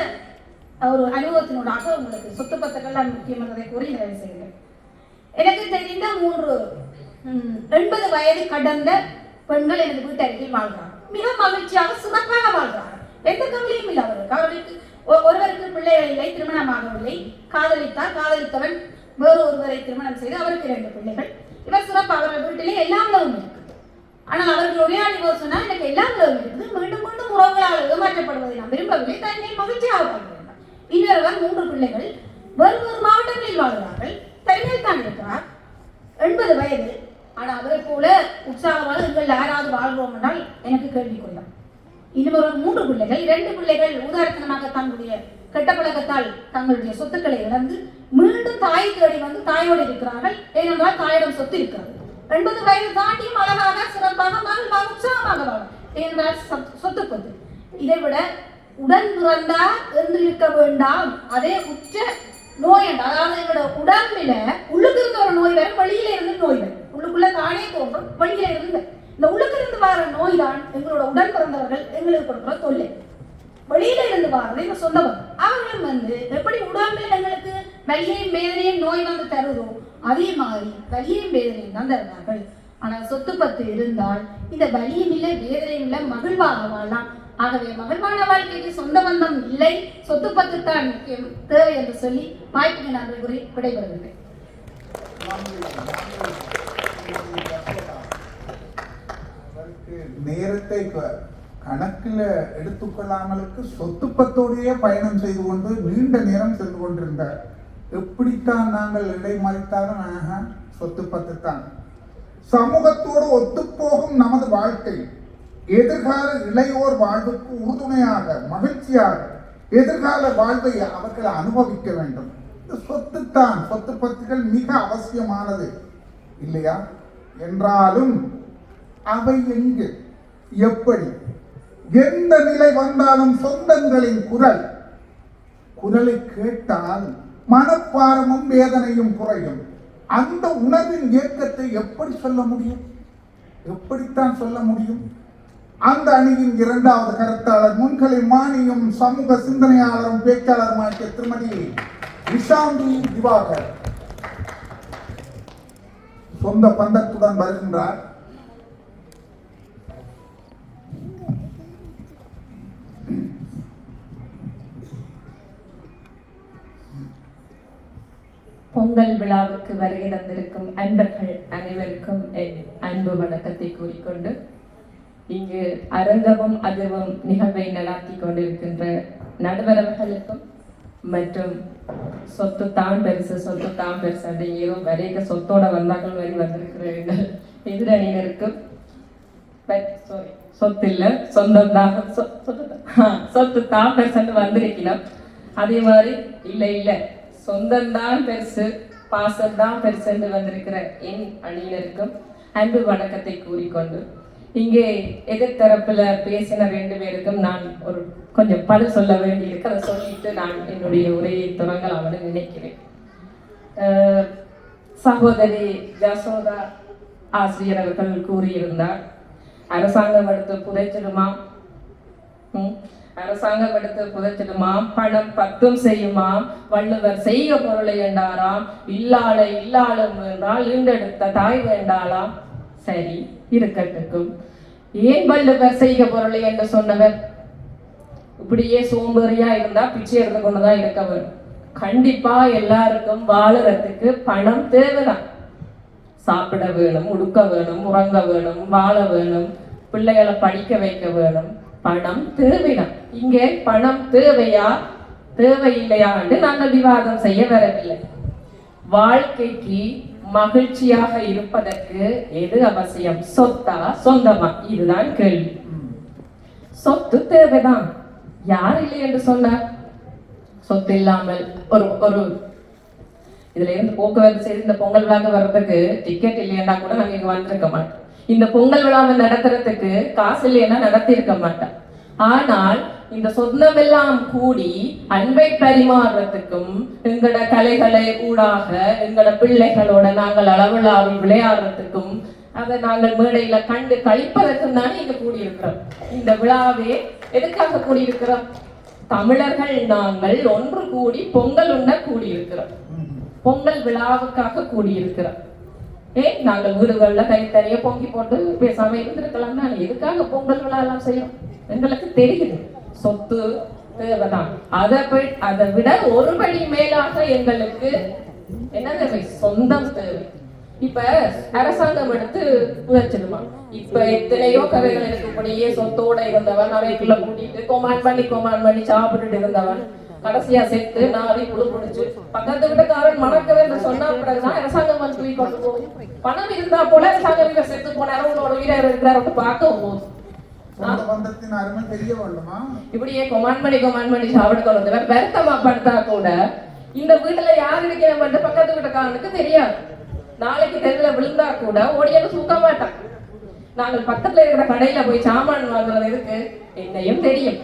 ஒரு அனுபவத்தினூடாக உங்களுக்கு சொத்து பத்துக்கள் முக்கியமானதை கூறி நிறைவு செய்கிறேன். எனக்கு தெரிந்த 80 வயது கடந்த பெண்கள் எனது வீட்டு அருகில் வாழ்கிறார். மிக மகிழ்ச்சியாக சிறப்பாக வாழ்கிறார். எந்த கவலையும் இல்லை அவர்களுக்கு. ஒருவருக்கு பிள்ளைகள் இல்லை, திருமணமாகவில்லை. காதலித்தவன் வேறு ஒருவரை திருமணம் செய்து அவருக்கு 2 பிள்ளைகள். இவர் சிறப்பாக அவர்கள் வீட்டிலே எல்லா உணவும் இருக்குது. ஆனால் அவர்கள் ஒரே அனுபவம் சொன்னால், எனக்கு எல்லா உணவும் இருக்குது, மீண்டும் மீண்டும் உறவுகளால் ஏமாற்றப்படுவதை நான் விரும்பவில்லை, தன்னை மகிழ்ச்சியாக வாழ்கிறேன். இன்னொருவர் 3 பிள்ளைகள் வேறு மாவட்டங்களில் வாழ்கிறார்கள். தனிமையில் தான் இருக்கிறார். 80 வயது. ஆனால் அவரை போல உற்சாகமாக எங்கள் யாராவது வாழ்வோம் என்றால் எனக்கு கேள்விக்குள்ளார். இன்னொரு 3 பிள்ளைகள், 2 பிள்ளைகள் உதாரணமாக தங்களுடைய கெட்ட பழக்கத்தால் தங்களுடைய சொத்துக்களை இழந்து மீண்டும் தாயை தேடி வந்து தாயோடு இருக்கிறார்கள். ஏனென்றால் தாயிடம் சொத்து இருக்கிறது. 80 வயது தாண்டியும் அழகாக சிறப்பாக மகிழ்வாக உற்சாகமாக வாழும். ஏனென்றால் சொத்து பத்து. இதை விட உடன் பிறந்தா என்று இருக்க வேண்டாம். அதே உச்ச நோய், அதாவது எங்களோட உடம்பில உள்ளுக்கு இருந்த ஒரு நோய் வரும், வெளியில இருந்து நோய் வரும். உள்ளுக்குள்ள தானே தோன்றும், வெளியில இருந்து. இந்த உள்ளுக்கு இருந்து வர நோய் தான் எங்களோட உடன் பிறந்தவர்கள் எங்களுக்கு கொடுக்குற தொல்லை. வெளியில இருந்து வாரது எங்க சொந்தவர். அவர்களும் எப்படி உடம்பில் எங்களுக்கு வலியையும் வேதனையும் நோய் வந்து தருதோ, அதே மாதிரி வலியையும் வேதனையும் தான் தருவார்கள். ஆனால் சொத்து பத்து இருந்தால் இந்த வலியும் இல்லை, வேதனையும் இல்லை, மகிழ்வாக வாழலாம். ஆகவே மகிழ்வான வாழ்க்கைக்கு சொந்த பந்தம் இல்லை, சொத்து பத்து தான் முக்கியம் தேவை என்று சொல்லி வாய்ப்புக்கு நன்றி கூறி விடைபெறுகிறேன். நேரத்தை கணக்கில் எடுத்துக்கொள்ளாமலுக்கு சொத்து பத்தோடையே பயணம் செய்து கொண்டு நீண்ட நேரம் சென்று கொண்டிருந்தார். எப்படித்தான் நாங்கள் இடைமறித்தாலும் சொத்து பத்து தான். சமூகத்தோடு ஒத்துப்போகும் நமது வாழ்க்கை எதிர்கால இளையோர் வாழ்வுக்கு உறுதுணையாக, மகிழ்ச்சியாக எதிர்கால வாழ்வை அவர்கள் அனுபவிக்க வேண்டும். இந்த சொத்து தான், சொத்து பத்துகள் மிக அவசியமானது இல்லையா? என்றாலும் அவை எங்கு, எப்படி, எந்த நிலை வந்தாலும் சொந்தங்களின் குரலை கேட்டால் மனப்பாரமும் வேதனையும் குறையும். அந்த உணர்வின் இயக்கத்தை எப்படி சொல்ல முடியும்? எப்படித்தான் சொல்ல முடியும்? அந்த அணியின் 2வது கருத்தாளர், முன்கலை மானியும் சமூக சிந்தனையாளரும் பேச்சாளருமாகிய திருமதி விஷாந்தி திவாகர் சொந்த பந்தத்துடன் வருகின்றார். பொங்கல் விழாவுக்கு வருகை தந்திருக்கும் அன்பர்கள் அனைவருக்கும் என் அன்பு வணக்கத்தை கூறிக்கொண்டு, இங்கு அரங்கமும் அதிர்வும் நிகழ்வை நடாத்தி கொண்டிருக்கின்ற நடுவரவர்களுக்கும் மற்றும் சொத்து தான் பெருசு அப்படிங்கிற வரைக சொத்தோட வந்தாக்கள் வரி வந்திருக்கிற எதிரணியினருக்கும் சொத்து இல்லை, சொத்து தான் பெருசு வந்திருக்கலாம். அதே மாதிரி இல்லை சொந்தம்தான் பெருசு, பாசம்தான் பெருசு வந்திருக்கிற என் அணியினருக்கும் அன்பு வணக்கத்தை கூறிக்கொண்டு இங்கே எதிர்த்தரப்புல பேசின 2 பேருக்கும் நான் ஒரு கொஞ்சம் பதில் சொல்ல வேண்டியிருக்கு. அதை சொல்லிட்டு நான் என்னுடைய உரையை தொடங்கலாம்னு நினைக்கிறேன். சகோதரி ஜசோதா ஆசிரியர் அவர்கள் கூறியிருந்தார், அரசாங்கம் எடுத்து புதைச்சிடுமா, அரசாங்கம் எடுத்து புதைச்சிடுமா, பணம் பத்தும் செய்யுமா, வள்ளுவர் செய்ய பொருளை என்றாராம், இல்லாளை இல்லாளும் என்றால் ஈண்டெடுத்த தாய் வேண்டாளாம். சரி இருக்கட்டுக்கும், ஏன் வள்ளுவர் செய்ய பொருளை என்று சொன்னவர்? இப்படியே சோம்பேறியா இருந்தா பிச்சை எடுத்து கொண்டுதான் இருக்கவர். கண்டிப்பா எல்லாருக்கும் வாழறதுக்கு பணம் தேவைதான். சாப்பிட வேணும், உடுக்க வேணும், உறங்க வேணும், வாழ வேணும், பிள்ளைகளை படிக்க வைக்க வேணும். பணம் தேவைதான். இங்கே பணம் தேவையா தேவையில்லையா என்று நாங்கள் விவாதம் செய்ய வரவில்லை. வாழ்க்கைக்கு மகிழ்ச்சியாக இருப்பதற்கு எது அவசியம்? சொத்தா சொந்தமா? இதுதான் கேள்வி. சொத்து தேவைதான். யார் இல்லை என்று சொன்னார்? சொத்து இல்லாமல் ஒரு இதுல இருந்து போக்குவரத்து செய்து இந்த பொங்கல் விழாக்கு வர்றதுக்கு டிக்கெட் இல்லையா கூட நாங்க இங்க வந்திருக்க மாட்டோம். இந்த பொங்கல் விழாவை நடத்துறதுக்கு காசு இல்லைன்னா நடத்தி இருக்க மாட்டோம். ஆனால் இந்த சொந்தமெல்லாம் கூடி அன்பை பரிமாறுறதுக்கும், எங்களோட கலைகளை ஊடாக எங்களோட பிள்ளைகளோட நாங்கள் அளவிலாவி விளையாடுறதுக்கும், அதை நாங்கள் மேடையில கண்டு கழிப்பதற்கும் தானே இங்க கூடியிருக்கிறோம். இந்த விழாவே எதுக்காக கூடியிருக்கிறோம்? தமிழர்கள் நாங்கள் ஒன்று கூடி பொங்கல் உண்ண கூடியிருக்கிறோம். பொங்கல் விழாவுக்காக கூடியிருக்கிறோம். நாங்கள் வீடுகள்ல தனித்தனியா பொங்கி போட்டு பேசாம இருந்திருக்கலாம் தானே. எதுக்காக பொங்கல் விழா எல்லாம் செய்யும்? எங்களுக்கு தெரியுது சொத்து தேவைதான். அதை விட ஒருபடி மேலாக எங்களுக்கு என்ன தேவை? சொந்தம் தேவை. இப்ப அரசாங்கம் எடுத்து புதைச்சிடுமா? இப்ப எத்தனையோ கதைகள் இருக்கக்கூடியே சொத்தோட இருந்தவன் அவைக்குள்ள கூட்டிட்டு கொமான் பண்ணி சாப்பிட்டுட்டு இருந்தவன் கடைசியா செத்து நாளை புழு பிடிச்சு பக்கத்து வீட்டுக்காரன் மணக்கிறேன்னு சொன்னா பிறகுதான் அரசாங்கம் வந்து தூக்கி கொண்டு போகும். பணம் இருந்தா போல அரசாங்கம் செத்து போனாரு, உன்னோட வீரர் இருக்கிறாரு பார்க்க போகுது. இப்படியே கொமான் பண்ணி சாப்பிட கொண்டு வருத்தமா படுத்தா கூட இந்த வீட்டுல யார் இருக்கிற பக்கத்து வீட்டுக்காரனுக்கு தெரியாது. நாளைக்கு தெருவில் விழுந்தா கூட ஓடியாலும் தூக்க மாட்டான். நாங்கள் பக்கத்துல இருக்கிற கடையில போய் சாமான் வாங்குறது எதுக்கு? என்னையும் தெரியும்,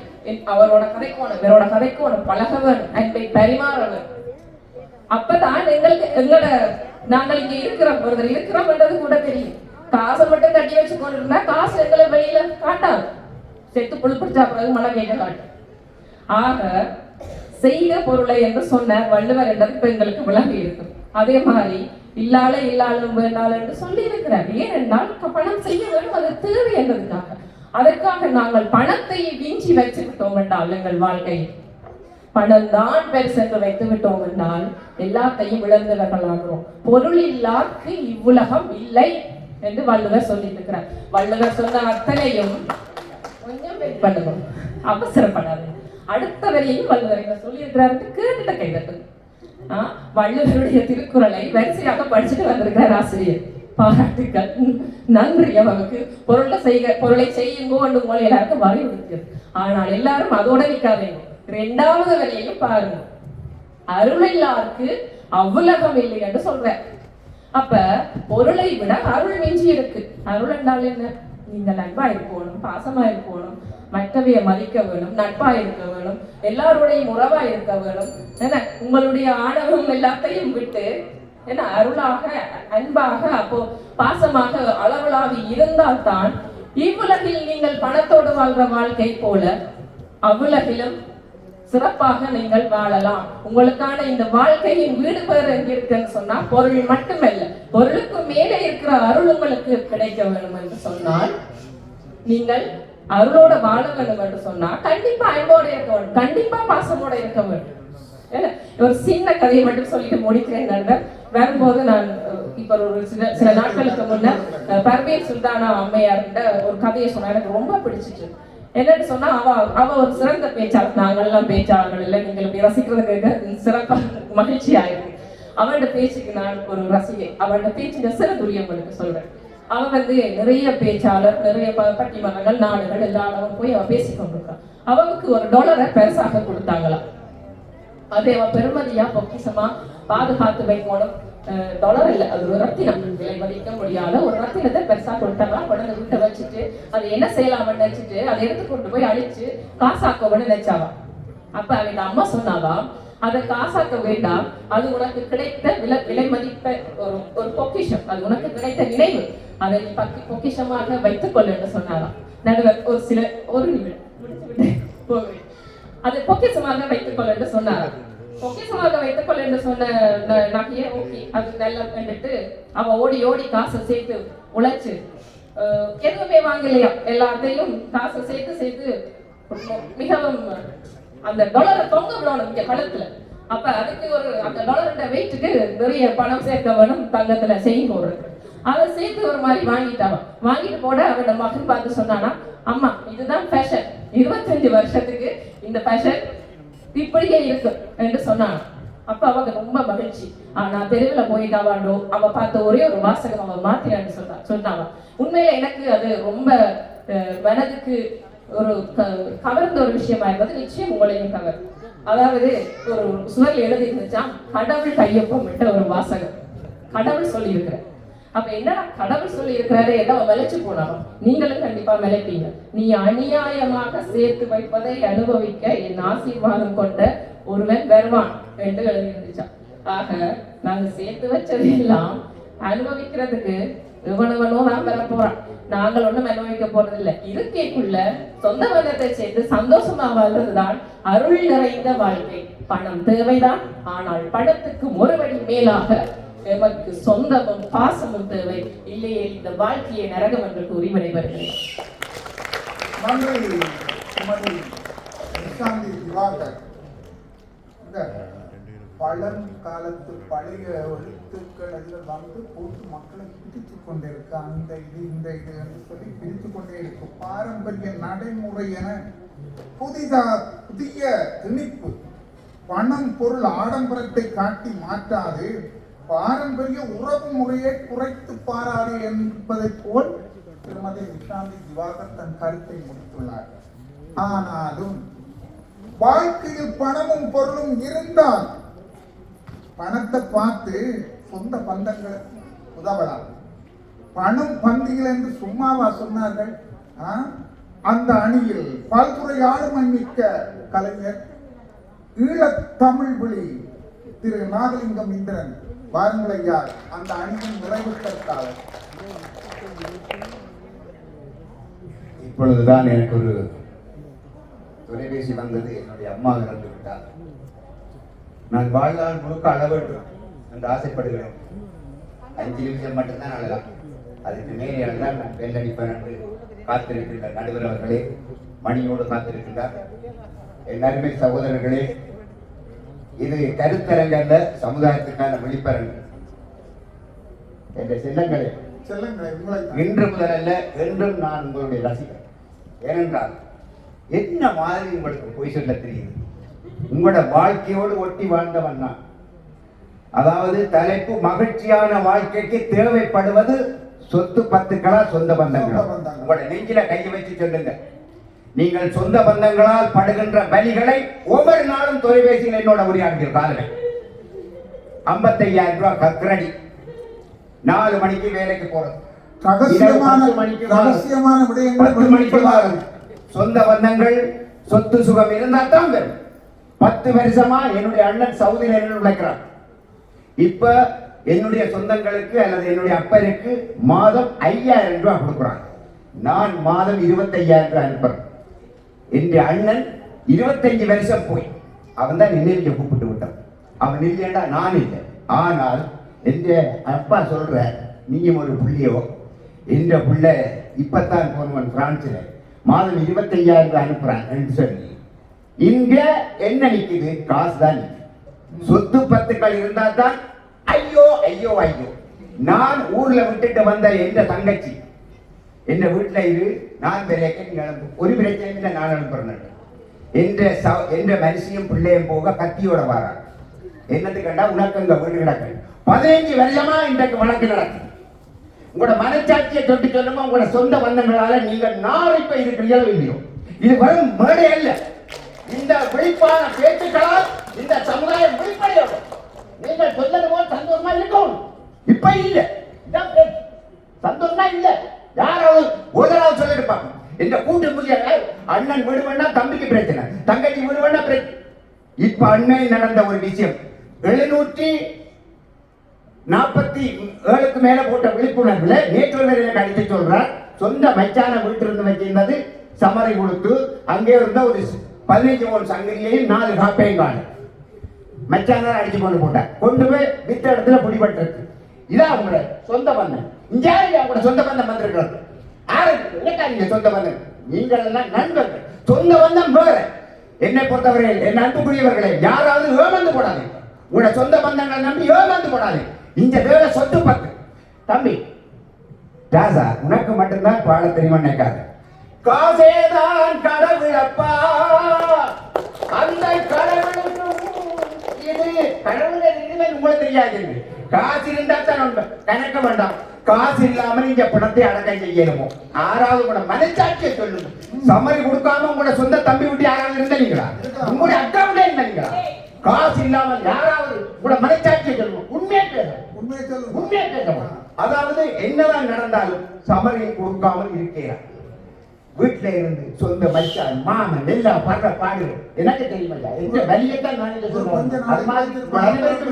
அவரோட கதைக்கோணும், இவரோட கதைக்கோணும், பழக வேணும், அன்பை பரிமாற வேணும். அப்பதான் எங்களோட நாங்கள் இங்க இருக்கிறோம்ன்றது கூட தெரியும். காசை மட்டும் கட்டி வச்சு கொண்டு இருந்தா காசு எங்களை வெளியில காட்டாது. செத்து புழுப்பிடிச்சா பிறகு மழை கேட்க காட்டும். ஆக செய்த பொருளை என்று சொன்ன வள்ளுவர் என்றது இப்ப எங்களுக்கு விளங்கி இருக்கும். அதே மாதிரி இல்லாளும் வேண்டாள் என்று சொல்லி இருக்கிறார். ஏனென்றால் பணம் செய்ய வேண்டும், அது தேவை என்பதற்காக. அதற்காக நாங்கள் பணத்தை வீஞ்சி வைத்து விட்டோம் என்றால் எங்கள் வாழ்க்கையில் பணம் தான் பெருசென்று வைத்து விட்டோம் என்றால் எல்லாத்தையும் இழந்தவர்களாகிறோம். பொருள் இல்லாக்கு இவ்வுலகம் இல்லை என்று வள்ளுவர் சொல்லி இருக்கிறார். வள்ளுவர் சொன்ன அத்தனையும் கொஞ்சம் வெயிட் பண்ணுவோம், அவசரப்படாது. அடுத்த வரையும் வள்ளுவர் என்ன சொல்லி இருக்கிறார் கேட்டுட்ட கைதட்டு. வள்ளுவருடைய திருக்குறளை வரிசையாக படிச்சுட்டு வந்திருக்கிறார் ஆசிரியர். பாராட்டுக்கள், நன்றி. அவருக்கு பொருளை செய்யுங்கோ என்று உங்களை எல்லாருக்கும் வலியுறுத்தியது. ஆனால் எல்லாரும் அதோட நிற்காதீங்க, 2வது வரையிலும் பாருங்க. அருள் இல்லாருக்கு அவ்வுலகம் இல்லை என்று சொல்ற. அப்ப பொருளை விட அருள் மிஞ்சி இருக்கு. அருள் என்றால் என்ன? நீங்கள் அன்பா இருக்கணும், பாசமா இருக்கணும், மற்றவைய மதிக்க வேணும், நட்பா இருக்க வேணும், எல்லாருடையும் உறவா இருக்க வேணும். என்ன உங்களுடைய ஆணவம் எல்லாத்தையும் விட்டு என்ன அருளாக அன்பாக அப்போ பாசமாக அளவலாவி இருந்தால்தான் இவ்வுலகில் நீங்கள் பணத்தோடு வாழ்ற வாழ்க்கை போல அவ்வுலகிலும் சிறப்பாக நீங்கள் வாழலாம். உங்களுக்கான இந்த வாழ்க்கையின் வீடு பேர் எங்க இருக்குன்னு சொன்னா பொருள் மட்டுமல்ல, பொருளுக்கு மேலே இருக்கிற அருள் உங்களுக்கு கிடைக்க வேண்டும் என்று சொன்னால், நீங்கள் அருளோட வாழ வேண்டும் என்று சொன்னா கண்டிப்பா அன்போட இருக்க வேண்டும், கண்டிப்பா பாசமோட இருக்க வேண்டும். ஒரு சின்ன கதையை மட்டும் சொல்லிட்டு முடிக்கிறேன். நண்பர் வரும்போது நான் இப்ப ஒரு சில நாட்களுக்கு முன்னர் பர்வீன் சுல்தானா அம்மையார்கிட்ட ஒரு கதையை சொன்னா எனக்கு ரொம்ப பிடிச்சிட்டு. என்னன்னு சொன்னா அவ ஒரு சிறந்த பேச்சாளர். நாங்கள்லாம் பேச்சாளர்கள் இல்லை, நீங்கள் இப்படி ரசிக்கிறதுக்கு சிறப்பா மகிழ்ச்சி ஆயிருக்கு. அவனோட பேச்சுக்கு நான் ஒரு ரசிகை. அவனோட பேச்சுங்க சில துளி உங்களுக்கு சொல்றேன். அவன் நிறைய பேச்சாளர், நிறைய பட்டிமன்றங்கள், நாடுகள் எல்லாரும் போய் அவ பேசிக்கொண்டிருக்கான். அவனுக்கு $1 பெருசாக கொடுத்தாங்களாம். அதை அவன் பெருமதியா பொக்கிசமா பாதுகாத்து வைக்கணும். டாலர் இல்லை, அது ஒரு ரத்தினம், விலை மதிக்க முடியாத ஒரு ரத்தினத்தை பெருசா கொண்டவா கொண்டு வீட்டை வச்சுட்டு அது என்ன செய்யலாம்னு நினைச்சிட்டு அதை எடுத்து கொண்டு போய் அழிச்சு காசாக்கோன்னு நினைச்சாவா. அப்ப அவங்க அம்மா சொன்னாவா, அதை காசாக்க வேண்டாம், அது உனக்கு கிடைத்த விலை மதிப்ப ஒரு பொக்கிஷம், அது உனக்கு கிடைத்த நினைவு, அதை நீ பொக்கிஷமாக வைத்துக் கொள்ள என்று சொன்னாராம். நடுவர் ஒரு நிமிடம் முடிச்சு விட்டு போகிறேன். அதை பொக்கிஷமாக வைத்துக் கொள்ள என்று சொன்னாராம். பொக்கிஷமாக வைத்துக் கொள்ள என்று சொன்ன நகையை ஓகே அது நல்லா கண்டுட்டு அவ ஓடி ஓடி காசை சேர்த்து உழைச்சு எதுவுமே வாங்கலையா, எல்லாத்தையும் காசை சேர்த்து மிகவும் அந்த டாலரை தொங்க விடணும் இங்க படத்துல. அப்ப அதுக்கு அந்த டாலரோட வெயிட்டுக்கு நிறைய பணம் சேர்க்க வேணும், தங்கத்துல செயின் போடுறது. அதை சேர்த்து ஒரு மாதிரி வாங்கிட்டு போட அவனோட மகன் பார்த்து சொன்னானா, அம்மா இதுதான் ஃபேஷன், 25 வருஷத்துக்கு இந்த ஃபேஷன் இப்படியே இருக்கு என்று சொன்னான். அப்ப அவங்க ரொம்ப மகிழ்ச்சி. ஆனா தெருவில் போயிட்டாவாண்டோ அவ பார்த்த ஒரே ஒரு வாசகம் அவ மாத்திரான்னு சொன்னாவா. உண்மையில எனக்கு அது ரொம்ப மனதுக்கு ஒரு கவர்ந்த ஒரு விஷயமா இருந்தது. நிச்சயம் உங்களையும் கவர். அதாவது ஒரு சுவரில் எழுதி இருந்துச்சா, கடவுள் கையொப்பம் விட்ட ஒரு வாசகம், கடவுள் சொல்லி இருக்கிற. அப்ப என்னடா கடவுள் சொல்லி இருக்கிறாரு, என்ன விளைச்சு போனாலும் நீங்களும் கண்டிப்பா விளைப்பீங்க. நீ அநியாயமாக சேர்த்து வைப்பதை அனுபவிக்க என் ஆசீர்வாதம் கொண்ட ஒருவன் வருவான் என்று எழுதி இருந்துச்சான். ஆக நாங்க சேர்த்து வச்சது எல்லாம் அனுபவிக்கிறதுக்கு எவனவனோ நான் வர போறான், நாங்கள் ஒண்ணும் அனுபவிக்க போறது இல்லை. இருக்கைக்குள்ள சொந்த பந்தத்தை சேர்த்து சந்தோஷமா வாழ்றதுதான் அருள் நிறைந்த வாழ்க்கை. பணம் தேவைதான், ஆனால் பணத்துக்கு ஒருபடி மேலாக எமக்கு சொந்தமும் பாசமும் தேவை. இல்லையே இந்த வாழ்க்கையை நரகம் என்று கூறி விடைபெறுகிறேன். பழங்காலத்து பழைய எழுத்துக்கள் அதில் போட்டு மக்களை பிரித்து கொண்டிருக்க அந்த இந்த என்று சொல்லி பிரித்து கொண்டே இருக்கு. பாரம்பரிய நடைமுறை என புதிய திணிப்பு, பணம் பொருள் ஆடம்பரத்தை காட்டி மாற்றாது, பாரம்பரிய உறவு முறையை குறைத்து பாராது என்பதை போல் திருமதி நிஷாந்தி திவாகர் தன் கருத்தை முடித்துள்ளார். ஆனாலும் வாழ்க்கையில் பணமும் பொருளும் இருந்தால் பணத்தை பார்த்து சொந்த பந்தங்கள் உதவலாம். பணம் பந்திகள் என்று சும்மாவா சொன்னார்கள்? அந்த அணியில் பல்துறை ஆளுமை மிக்க கலைஞர் ஈழத்தமிழ் விழி திரு நாகலிங்கம் இந்திரன் வாருங்கள் ஐயா, அந்த அணியின் நிறைவுற்றார். இப்பொழுதுதான் எனக்கு ஒரு தொலைபேசி வந்தது. என்னுடைய அம்மா இறந்து விட்டார். நான் வாழ்நாள் முழுக்க அள வேண்டும் என்று ஆசைப்படுகிறேன். 5 நிமிஷம் மட்டும்தான் அழலாம், அதுக்கு மேலே அழகால் நான் வெள்ளடிப்பேன் என்று காத்திருக்கின்ற நடுவர் அவர்களே, மணியோடு காத்திருக்கின்றார் என் அருமை சகோதரர்களே, இது கருத்தரங்கல்ல, சமுதாயத்துக்கான விழிப்பரங்கு. என்ற செல்லங்களே, இன்று முதலல்ல என்றும் நான் உங்களுடைய ரசிகர். ஏனென்றால் என்ன மாதிரி உங்களுக்கு போய் சொல்ல தெரியுது, உங்களோட வாழ்க்கையோடு ஒட்டி வாழ்ந்தவன் நான். அதாவது தலைப்பு மகிழ்ச்சியான வாழ்க்கைக்கு தேவைப்படுவது சொத்து பத்துக்களா சொந்த பந்தங்களா? உங்களோட நெஞ்சில கையை வச்சு சொல்லுங்க. நீங்கள் சொந்த பந்தங்களால் படுகின்ற பலிகளை ஒவ்வொரு நாளும் தொலைபேசியில் என்னோட உரையாடுகிற காலமே 55,000 ரூபாய் கக்ரடி, 4 மணிக்கு வேலைக்கு போறது, 10 மணிக்கு சொந்த பந்தங்கள் சொத்து சுகம் இருந்தால் தான் வரும். 10 வருஷமா என்னுடைய அண்ணன் சவுதியில் உழைக்கிறார். இப்ப என்னுடைய சொந்தங்களுக்கு அல்லது என்னுடைய அப்பருக்கு மாதம் 5,000 ரூபாய் கொடுக்குறாங்க. நான் மாதம் 25,000 ரூபாய் அனுப்புறேன். என்னுடைய அண்ணன் 25 வருஷம் போய் அவன் தான் நினைவு கூப்பிட்டு விட்டான். அவன் இல்லையண்டா நான் இல்லை. ஆனால் எந்த அப்பா சொல்ற, நீயும் ஒரு புள்ளியோ, என்ற புள்ள இப்பத்தான் போனவன் பிரான்ஸ்ல மாதம் 25,000 ரூபாய் அனுப்புறான் சொல்லி இங்க என்ன நிக்குது? காசு தான் நிக்குது. சொத்து பத்துக்கள் இருந்தா தான் ஐயோ ஐயோ ஐயோ. நான் ஊர்ல விட்டுட்டு வந்த எந்த தங்கச்சி என்ற வீட்டுல இரு, நான் ஒரு பிரச்சனை நான் அனுப்புறேன் என்ற மனுஷியும் பிள்ளையும் போக கத்தியோட வரான். என்னது கண்டா உனக்கு இந்த வீடு கிடக்கு. 15 வருஷமா இன்றைக்கு வழக்கு நடக்குது. உங்களோட மனச்சாட்சியை தொட்டு சொல்லுங்க, உங்களோட சொந்த பந்தங்களால நீங்க நாளைப்ப இருக்கிறீங்களோ இல்லையோ, இது வரும் மேடை அல்ல. இந்த விழிப்பான பேச்சுக்களால் இந்த சமுதாயம் விழிப்படையும். நீங்கள் சொல்றது போல் சந்தோஷமா இருக்கும். இப்ப இல்ல, இதான் பிரச்சனை. சந்தோஷமா இல்ல. யாராவது ஒருத்தராவது சொல்லிட்டு பாருங்க. இந்த கூட்டு புதிய அண்ணன் வீடு வேணா தம்பிக்கு பிரச்சனை, தங்கச்சி வீடு வேணா பிரச்சனை. இப்ப அண்மையில் நடந்த ஒரு விஷயம், 747க்கு மேல போட்ட விழிப்புணர்வுல நேற்று வரையில அடித்து சொல்றார். சொந்த மச்சான வீட்டிலிருந்து வச்சிருந்தது சமரை கொடுத்து அங்கே இருந்த ஒரு 15 பவுன் சங்கிலியையும் 4 காப்பையும் காணு மச்சானார் அடிச்சு கொண்டு போய் வித்த இடத்துல பிடிபட்டிருக்கு. இதான் அவங்களோட சொந்த பந்தம். இங்க யாரு அவங்களோட சொந்த பந்தம் வந்திருக்கிறது? நீங்க சொந்த பந்தம், நீங்கள் எல்லாம் நண்பர்கள். சொந்த பந்தம் வேற. என்னை பொறுத்தவரையில் என் அன்புக்குரியவர்களே, யாராவது ஏமாந்து போடாது. உங்களோட சொந்த பந்தங்களை நம்பி ஏமாந்து போடாது. இந்த வேலை சொத்து பத்து. தம்பி ராசா, உனக்கு மட்டும்தான் பாட தெரியுமா நினைக்காது. காசேதான் கடவுளப்பா, அந்த கடவுளுக்கும் இது கடவுளை உங்களுக்கு தெரியாது. காசு இருந்தா தான் கணக்க வேண்டாம். காசு இல்லாம நீங்க பணத்தை அடக்கம் செய்யணுமோ. ஆறாவது கூட மனச்சாட்சியை சொல்லுங்க. சமரி கொடுக்காம உங்களோட சொந்த தம்பி விட்டு யாராவது இருந்தீங்களா? உங்களுடைய அக்காவுடைய இருந்தீங்களா? காசு இல்லாமல் யாராவது கூட மனச்சாட்சியை சொல்லுங்க. உண்மையை பேசணும். அதாவது என்னதான் நடந்தாலும் சமரியை கொடுக்காமல் இருக்கிறார். வீட்டுல இருந்து சொந்த மச்சான் மாமன் எல்லாம் படுற பாடு எனக்கு தெரியுமா? எந்த வலியத்தான் நான் சொல்றேன். அது மாதிரி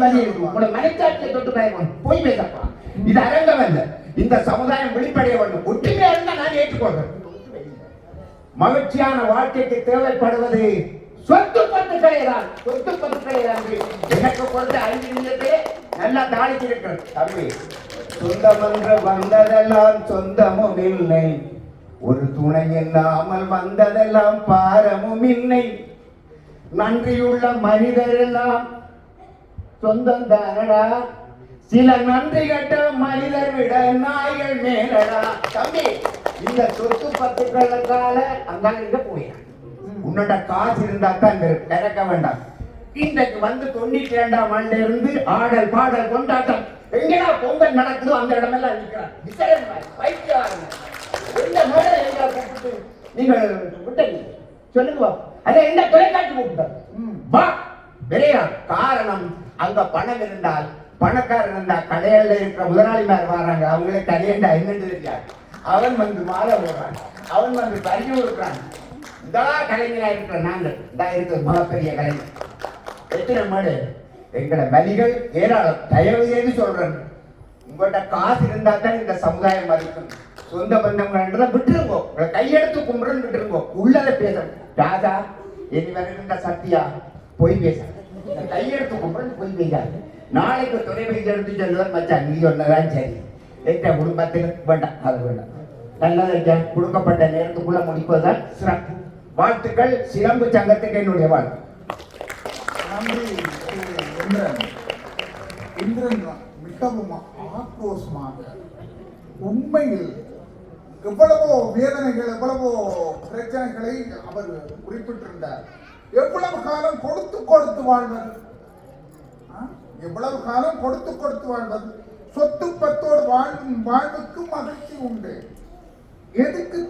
வலி இருக்கும். உங்களோட மனச்சாட்சியை தொட்டு பயப்படும். போய் பேசப்பா, இது அரங்கம் அல்ல. இந்த சமுதாயம் வெளிப்படைய வேண்டும். ஒற்றுமையா இருந்தா நான் ஏற்றுக்கொள்றேன். மகிழ்ச்சியான வாழ்க்கைக்கு தேவைப்படுவது சொத்து பத்துக்களை தான். சொத்து பத்துக்களை தான் எனக்கு கொடுத்த 5 நிமிடத்திலே நல்லா தாளிக்கு இருக்கிறது. தம்பி, சொந்தமன்ற வந்ததெல்லாம் சொந்தமும் இல்லை, ஒரு துணை இல்லாமல் வந்ததெல்லாம் பாரமும் இல்லை. நன்றியுள்ள மனிதர் எல்லாம் சொந்தம் தானடா, சில நன்றி கட்ட மனிதர் விட நாய்கள் மேலடா. தம்பி, இந்த சொத்து பத்துக்களுக்கால அங்க போயிடும். உன்னோட காசு இருந்தா தான் திறக்க வேண்டாம். இன்றைக்கு வந்து 92ஆம் ஆண்டுல இருந்து ஆடல் பாடல் கொண்டாட்டம் எங்கடா பொங்கல் நடக்குதோ அந்த இடமெல்லாம் நிற்கிறார். நீங்கள் விட்டீங்க சொல்லுங்க. அதை எந்த தொலைக்காட்சி கூப்பிட்டார் வா பெரியா? காரணம் அங்க பணம் இருந்தால், பணக்காரன் இருந்தா கடையில இருக்கிற முதலாளிமார் வராங்க. அவங்களே கடையண்டா என்னன்னு தெரியாது. அவன் வந்து மாலை போடுறான், அவன் வந்து பரிசு கொடுக்குறான். இதெல்லாம் கலைஞரா இருக்கிற நாங்கள் தான் இருக்கிற மகப்பெரிய கலைஞர். எத்தனை மாடு எங்கட வலிகள் ஏராளம். தயவு செய்து சொல்றேன், உங்கள்கிட்ட காசு இருந்தா தான் இந்த சமுதாயம் மதிக்கும். சொந்த பந்தம்ன்றத விட்டுருங்கோ, உங்களை கையெடுத்து கும்பிடுன்னு விட்டுருங்கோ. உள்ளத பேசணும். ராஜா இனி வருகின்ற சத்தியா போய் பேச, கையெடுத்து கும்பிடுன்னு போய் பேசாது. நாளைக்கு தொலைபேசி எடுத்து சொல்லுவார், மச்சான் நீ சொன்னதான் சரி, எங்க குடும்பத்தில் வேண்டாம், அது வேண்டாம். நல்லது, கொடுக்கப்பட்ட நேரத்துக்குள்ள முடிப்பதுதான் சிறப்பு. வாழ்த்துக்கள். சிலம்பு சங்கத்துக்கு என்னுடைய வாழ்த்து. இந்திரன் மிகவும் ஆக்ரோஷமாக, உண்மையில் எவ்வளவோ வேதனைகள், எவ்வளவோ பிரச்சனைகளை அவர் குறிப்பிட்டிருந்தார். எவ்வளவு காலம் கொடுத்து வாழ்வது? எவ்வளவு காலம் கொடுத்து வாழ்வது? சொத்து பத்தோடு வாழ்வுக்கு மகிழ்ச்சி உண்டு. எதுக்கும்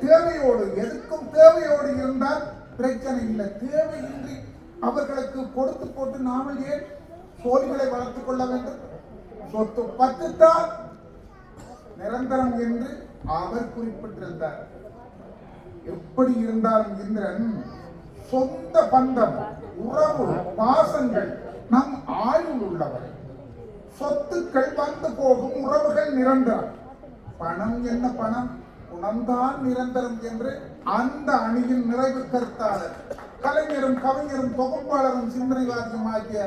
தேவையோடு இருந்தால் பிரச்சனை இல்லை. தேவையின்றி அவர்களுக்கு கொடுத்து போட்டு நாமல் ஏன் சோழிகளை வளர்த்துக் கொள்ள வேண்டும்? சொத்து பத்துத்தான் நிரந்தரம் என்று அவர் குறிப்பிட்டிருந்தார். எப்படி இருந்தாலும் இந்திரன் சொந்த பந்தம், உறவு, பாசங்கள் நம் ஆயுள் உள்ளவர். சொத்துக்கள் வந்து போகும், உறவுகள் நிரந்தரம். பணம் என்ன? பணம் குணம்தான் நிரந்தரம் என்று அந்த அணியின் நிறைவு கருத்தாளர், கலைஞரும் கவிஞரும் தொகுப்பாளரும் சிந்தனைவாதியும் ஆகிய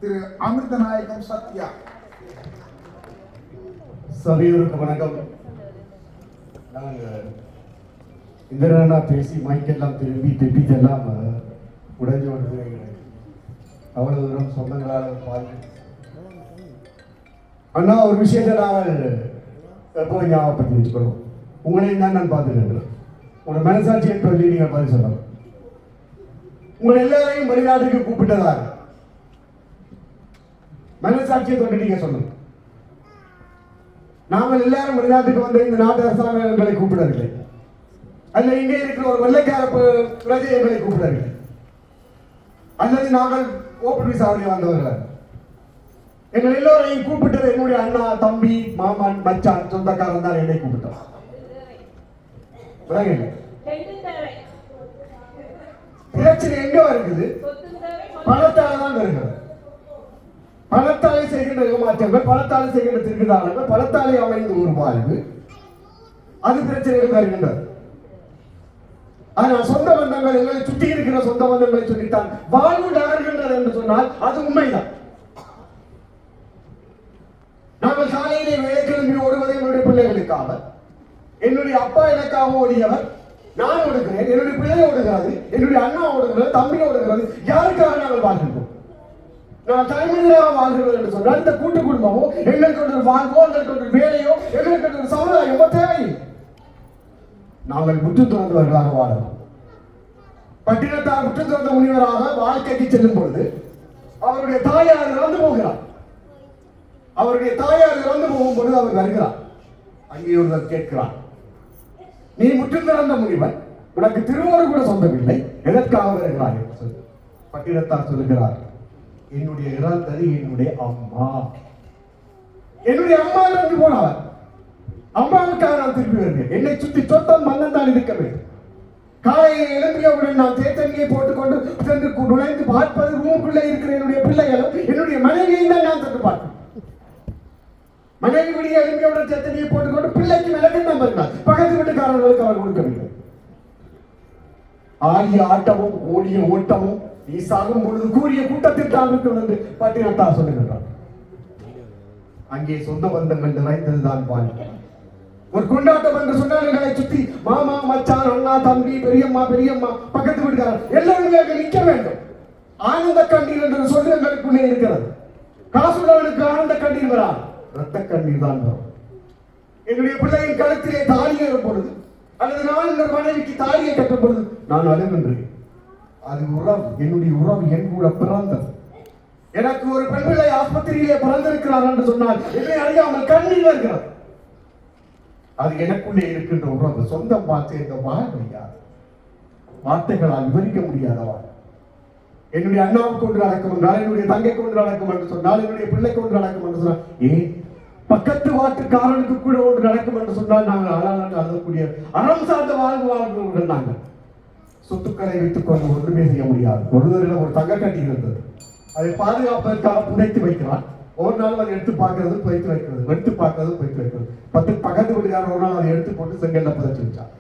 திரு அமிர்தநாயகம் சத்யா. சபையோருக்கு வணக்கம். நாங்கள் இந்திரனா பேசி மைக்கெல்லாம் திரும்பி தெப்பித்தெல்லாம் உடைஞ்சு வருது. அவ்வளவு தூரம் சொந்தங்களால் பார்த்து அண்ணா ஒரு விஷயத்தை நாங்கள் எப்போது ஞாபகப்படுத்தி வச்சுக்கணும். உங்களையும் தான் நான் பார்த்துக்கிறேன். உங்களோட மனசாட்சியை சொல்லி நீங்கள் பதில் சொல்லணும். உங்களை எல்லாரையும் வெளிநாட்டுக்கு கூப்பிட்டதாக மனசாட்சியை தொட்டு நீங்க சொல்லணும். நாங்கள் எல்லாரும் வெளிநாட்டுக்கு வந்து இந்த நாட்டு அரசாங்கம் எங்களை கூப்பிடவில்லை, அல்ல இங்கே இருக்கிற ஒரு வெள்ளைக்கார பிரஜை எங்களை கூப்பிடவில்லை, அல்லது நாங்கள் ஓப்பன் விசாவணி வந்தவர்கள். எங்கள் எல்லோரையும் கூப்பிட்டது என்னுடைய அண்ணா, தம்பி, மாமன், மச்சான், சொந்தக்காரன் தான் என்னை கூப்பிட்டான். பிரச்சனை எங்க வருகிறது? பணத்தால தான் வருகிறது. பணத்தாலே செய்கின்ற ஏமாற்றங்கள், பணத்தாலே செய்கின்ற திருவிழாக்கள், பணத்தாலே அமைந்த ஒரு வாழ்வு, அது பிரச்சனைகள் வருகின்றது. ஆனால் சொந்த பந்தங்கள், எங்களை சுற்றி இருக்கிற சொந்த பந்தங்களை சொல்லித்தான் வாழ்வு நகர்கின்றது என்று சொன்னால் அது உண்மைதான். நாங்கள் சாலையிலே வேலை கிளம்பி ஓடுவது என்னுடைய பிள்ளைகளுக்காக. என்னுடைய அப்பா எனக்காக ஓடியவர், நான் ஓடுகிறேன், என்னுடைய பிள்ளை ஓடுகிறது, என்னுடைய அண்ணா ஓடுகிறது, தம்பி ஓடுகிறது. யாருக்காக நாங்கள் வாழ்கின்றோம்? நான் தலைமுறையாக வாழ்கிறோம் என்று சொன்னால் இந்த கூட்டு குடும்பமோ, எங்களுக்கு ஒரு வாழ்வோ, எங்களுக்கு ஒரு வேலையோ, எங்களுக்கு ஒரு சமுதாயமோ தேவையில்லை. நாங்கள் முற்று துறந்தவர்களாக வாழலாம். பட்டினத்தார் முற்று துறந்த முனிவராக வாழ்க்கைக்கு செல்லும் பொழுது அவருடைய தாயார் இறந்து போகிறார். அவருடைய தாயார் இறந்து போகும் பொழுது அவர் வருகிறார். அங்கே ஒருவர் கேட்கிறார், நீ முற்று துறந்த முனிவன், உனக்கு திருவோடு கூட சொந்தமில்லை, எதற்காக வருகிறாய்? பட்டினத்தார் சொல்லுகிறார், என்னுடைய இறந்தது என்னுடைய அம்மா. என்னுடைய அம்மா இறந்து போனவர், அம்மாவுக்காக நான் திரும்பி வருகிறேன். என்னை சுற்றி சொத்தம் மன்னன் தான் இருக்க வேண்டும். காலையில் எழும்பியவுடன் நான் தேத்தண்ணியை போட்டுக்கொண்டு சென்று நுழைந்து பார்ப்பது ரூமுக்குள்ளே இருக்கிற என்னுடைய பிள்ளைகளும் என்னுடைய மனைவியையும் தான் நான் சென்று பார்ப்பேன். மனைவி விடிய எழும்பியவுடன் தேத்தண்ணியை போட்டுக்கொண்டு பிள்ளைக்கு விளக்கம் தான் வருகிறார். பக்கத்து வீட்டுக்காரர்களுக்கு அவர் கொடுக்கவில்லை. ஆடிய ஆட்டமும் ஓடிய ஓட்டமும் நீ சாகும் பொழுது கூறிய கூட்டத்தில் தான் இருக்கிறது என்று பட்டினத்தார் சொல்லுகின்றார். அங்கே சொந்த பந்தங்கள் நிறைந்ததுதான் வாழ்க்கை. ஒரு கொண்டாட்டம் என்று சொன்னால் எங்களை சுற்றி மாமா, மச்சான், அண்ணா, தம்பி, பெரியம்மா, பக்கத்து வீட்டுக்காரர் எல்லாருமே அங்கே நிற்க வேண்டும். ஆனந்த கண்ணீர் என்று சொல்லி எங்களுக்குள்ளே இருக்கிறது. காசுள்ளவனுக்கு ஆனந்த கண்ணீர் வராது, ரத்த கண்ணீர் தான் வரும். என்னுடைய பிள்ளையின் கழுத்திலே தாலி ஏறும் பொழுது, அல்லது நான் இந்த மனைவிக்கு தாலியை கட்டும் பொழுது நான் அழுகின்றேன். அது உறவு, என்னுடைய உறவு என் கூட பிறந்தது. எனக்கு ஒரு பெண் பிள்ளை ஆஸ்பத்திரியிலே பிறந்திருக்கிறார் என்று சொன்னால் என்னை அறியாமல் கண்ணீர் வருகிறது. அது எனக்குள்ளே இருக்கின்ற உறவு. சொந்தம் பார்த்து இந்த வாழ்வு யார் வார்த்தைகளால் விவரிக்க முடியாத வாழ். என்னுடைய அண்ணாவுக்கு ஒன்று நடக்கும் என்றால், என்னுடைய தங்கைக்கு ஒன்று நடக்கும் என்று சொன்னால், என்னுடைய பிள்ளைக்கு ஒன்று நடக்கும் என்று சொன்னால், ஏன் பக்கத்து வாட்டுக்காரனுக்கு கூட ஒன்று நடக்கும் என்று சொன்னால் நாங்கள் அழக்கூடிய அறம் சார்ந்த வாழ்வுகள். நாங்கள் சொத்துக்களை வைத்துக் கொண்டு ஒன்றுமே செய்ய முடியாது. ஒருவரிடம் ஒரு தங்க கட்டி இருந்தது, அதை பாதுகாப்பதற்காக புதைத்து வைக்கிறான். ஒரு நாள் அதை எடுத்து பார்க்கறது, புதைத்து வைக்கிறது, எடுத்து பார்க்கறது, புதைத்து வைக்கிறது. பக்கத்து வீட்டுக்காரர் ஒரு நாள் அதை எடுத்து போட்டு செங்கல்ல புதைச்சு வச்சார்.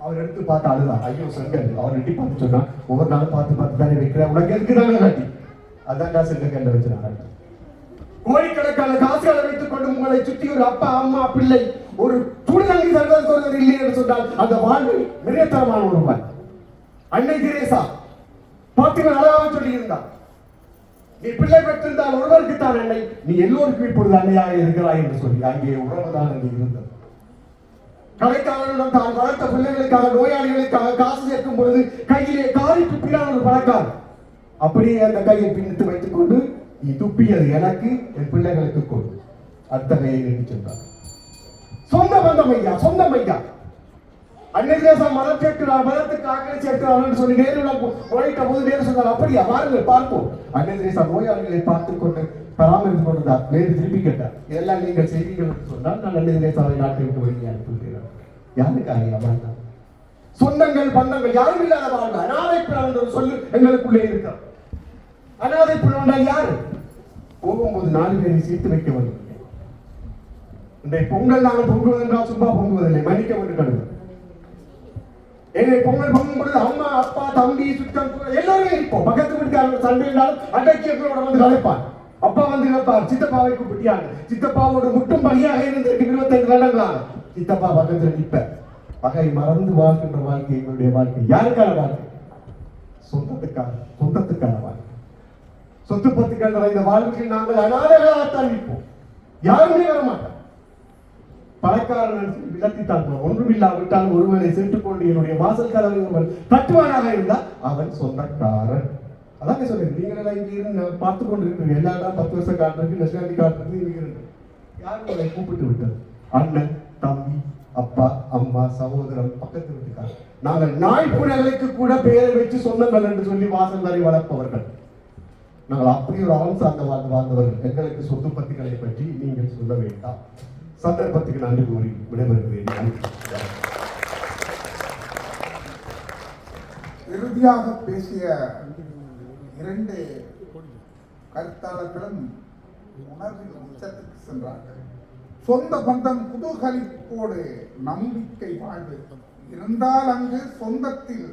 அவர் எடுத்து பார்த்து அழுதான், ஐயோ செங்கல். அவர் எட்டி பார்த்து சொன்னா, ஒவ்வொரு நாளும் பார்த்து தானே வைக்கிறேன், உனக்கு எதுக்குதாங்க கட்டி? அதான் செங்கல்ல வச்சு கோடிக்கணக்கான காசுகளை வைத்துக் கொண்டு உங்களை சுற்றி ஒரு அப்பா, அம்மா, பிள்ளை, ஒரு துணிதங்கி சர்வதற்கு இல்லை என்று சொன்னால் அந்த வாழ்வு மிகத்தரமான ஒரு வாழ். அன்னை தெரேசா பாத்திகள் அழகாக சொல்லி இருந்தார், நீ பிள்ளை பெற்றிருந்தால் ஒருவருக்கு தான் அன்னை, நீ எல்லோருக்கும் இப்பொழுது அன்னையாக இருக்கிறாய் என்று சொல்லி. அங்கே உறவுதான் அங்கே இருந்தது. கடைக்காரனிடம் தான் வளர்த்த பிள்ளைகளுக்காக, நோயாளிகளுக்காக காசு சேர்க்கும் பொழுது கையிலே காரி துப்பினான் ஒரு பணக்காரன். அப்படியே அந்த கையை பின்னிட்டு வைத்துக் கொண்டு, நீ துப்பியது எனக்கு, என் பிள்ளைகளுக்கு கொடு, அடுத்த கையை நின்று சென்றார். சொந்த பந்தம் ஐயா, சொந்தம் ஐயா. அன்னை தெரேசா மதம் சேர்க்கிறார், மதத்துக்கு ஆக்களை சேர்க்கிறார் என்று சொல்லி நேரில் உழைத்த போது நேரு சொன்னார், அப்படியா வாருங்கள் பார்ப்போம். அன்னை தெரேசா நோயாளிகளை பார்த்துக் கொண்டு பராமரித்து கொண்டிருந்தார். நேரு திருப்பி கேட்டார், இதெல்லாம் நீங்கள் செய்வீர்கள் என்று சொன்னால் நான் அன்னை தெரேசாவை நாட்டை விட்டு வெளியே அனுப்புகிறேன். யாருக்காக வாழ்ந்தா? சொந்தங்கள் பந்தங்கள் யாரும் இல்லாத வாழ்ந்தா. அனாதை பிள்ளை என்ற சொல்லு எங்களுக்குள்ளே இருக்கிறார். அனாதை பிள்ளை யாரு? போகும்போது 4 பேரை சேர்த்து வைக்க வேண்டும். இந்த பொங்கல் நாங்கள் பொங்குவது என்றால் சும்மா பொங்குவதில்லை, மன்னிக்க வேண்டும். பொங்கல் பொங்கும் பொழுது அம்மா, அப்பா, தம்பி, சுத்தம் எல்லாருமே இருப்போம். பக்கத்து வீட்டுக்காரங்க சண்டை என்றாலும் அடக்கியவர்களோட வந்து கலைப்பார். அப்பா வந்து கேட்பார், சித்தப்பாவை கூப்பிட்டியாங்க. சித்தப்பாவோட முட்டும் பணியாக இருந்திருக்கு 25 வருடங்களாக. சித்தப்பா பக்கத்தில் நிற்ப. பகை மறந்து வாழ்கின்ற வாழ்க்கை எங்களுடைய வாழ்க்கை. யாருக்கான வாழ்க்கை? சொந்தத்துக்கான வாழ்க்கை. சொத்து பத்துக்கள் நிறைந்த வாழ்க்கையில் நாங்கள் அனாதைகளாகத்தான் இருப்போம். யாருமே வரமாட்டார். பணக்காரன் விளத்தித்தான் ஒன்றும் இல்லாவிட்டால் ஒருவனை சேர்த்துக் கொண்டு என்னுடைய வாசல் கதவை ஒருவன் தட்டுவானாக இருந்தால் அவன் சொந்தக்காரன். அதாங்க சொல்லுங்க, நீங்கள் எல்லாம் இங்கே இருந்து பார்த்து கொண்டு இருக்கிறீங்க. எல்லா இடம் 10 வருஷம் காட்டுறது, நெஷனாலிட்டி காட்டுறது இருக்கிறது. யாரும் உங்களை கூப்பிட்டு விட்டது? அண்ணன், தம்பி, அப்பா, அம்மா, சகோதரன், பக்கத்து வீட்டுக்காரர். நாங்கள் நாய் பூனைகளுக்கு கூட பெயரை வச்சு சொந்தங்கள் என்று சொல்லி வாசல் வரை வளர்ப்பவர்கள். நாங்கள் அப்படி ஒரு ஆள் சார்ந்த வாழ்ந்தவர்கள். எங்களுக்கு சொத்து பத்துக்களை பற்றி நீங்கள் சொல்ல வேண்டாம். சந்தர்ப்பத்துக்கு நன்றி கூறி விடைபெறுகிறேன். நன்றி. இறுதியாக பேசிய இரண்டு கருத்தாளர்களும் உணர்வில் உச்சத்துக்கு சென்றார்கள். சொந்த பந்தம் குதூகலிப்போடு நம்பிக்கை வாழ்வு இருந்தால் அங்கு சொந்தத்தில்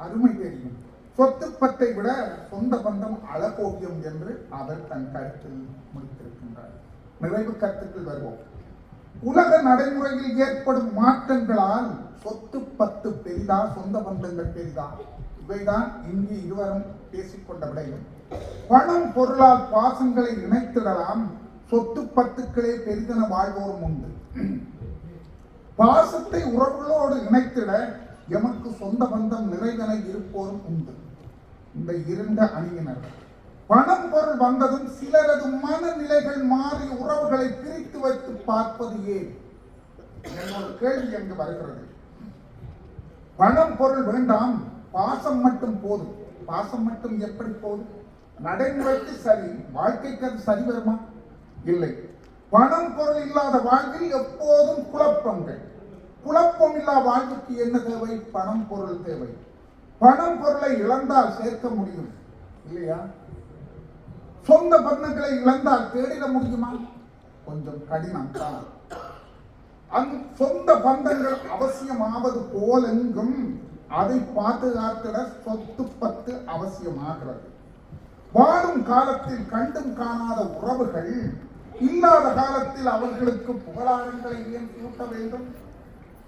அருமை தெரியும். சொத்து பத்தை விட சொந்த பந்தம் அழகோவியம் என்று அவர் தன் கருத்தில் முடித்திருக்கின்றார். நிறைவு கருத்துக்கள் வருவோம். உலக நடைமுறையில் ஏற்படும் மாற்றங்களால் சொத்து பத்து பெரிதா, சொந்த பந்தங்கள் பெரிதா? இவைதான் இங்கு இருவரும் பேசிக்கொண்ட விடையும். பணம் பொருளால் பாசங்களை இணைத்திடலாம், சொத்து பத்துக்களே பெரிதென வாழ்வோரும் உண்டு. பாசத்தை உறவுகளோடு இணைத்திட எமக்கு சொந்த பந்தம் நிறைவென இருப்போரும் உண்டு. இந்த இரண்டு அணியினர் பணம் பொருள் வந்ததும் சிலரது மனநிலைகள் மாறி உறவுகளை பிரித்து வைத்து பார்ப்பது ஏன்? என்னோட கேள்வி அங்கு வருகிறது. பணம் பொருள் வேண்டாம், பாசம் மட்டும் போதும். பாசம் மட்டும் எப்படி போதும்? நடைமுறைக்கு சரி, வாழ்க்கைக்கு அது சரி வருமா? இல்லை. பணம் பொருள் இல்லாத வாழ்வில் எப்போதும் குழப்பங்கள். குழப்பம் இல்லா வாழ்வுக்கு என்ன தேவை? பணம் பொருள் தேவை. பணம் பொருளை இழந்தால் சேர்க்க முடியும் இல்லையா? சொந்த பந்தங்களை இழந்தால் தேடிட முடியுமா? கொஞ்சம் கடினம் தான். சொந்த பந்தங்கள் அவசியமாவது போலெங்கும் அதை பாதுகாத்திட சொத்து பத்து அவசியமாகிறது. வாழும் காலத்தில் கண்டும் காணாத உறவுகள் இல்லாத காலத்தில் அவர்களுக்கு புகழாரங்களை ஏன் கூட்ட வேண்டும்?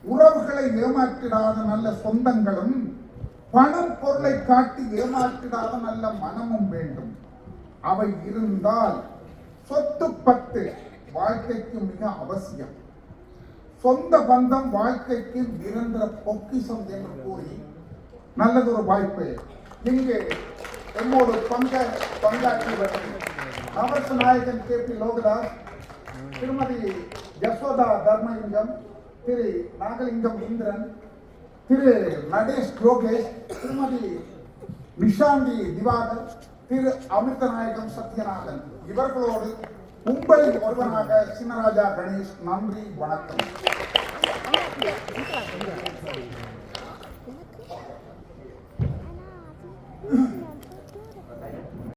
உறவுகளை ஏமாற்றிடாத நல்ல சொந்தங்களும் பணம் பொருளை காட்டி ஏமாற்றிடாத நல்ல மனமும் வேண்டும். அவை இருந்தால் சொத்து பத்து வாழ்க்கைக்கு மிக அவசியம். சொந்த பந்தம் வாழ்க்கைக்கு நிரந்தர பொக்கிஷம் என்று கூறி நல்லதொரு வாய்ப்பு இங்கு என்னோடு பங்காற்றி வருகிறது நவரச நாயகன் KP லோகதாஸ், திருமதி யசோதா தர்மலிங்கம், திரு நாகலிங்கம் இந்திரன், திரு நடேஷ் யோகேஷ், திருமதி நிஷாந்தி திவாகர், திரு அமிர்தநாயகம் சத்யநாதன், இவர்களோடு உங்களில் ஒருவனாக சின்னராஜா கணேஷ். நன்றி, வணக்கம்.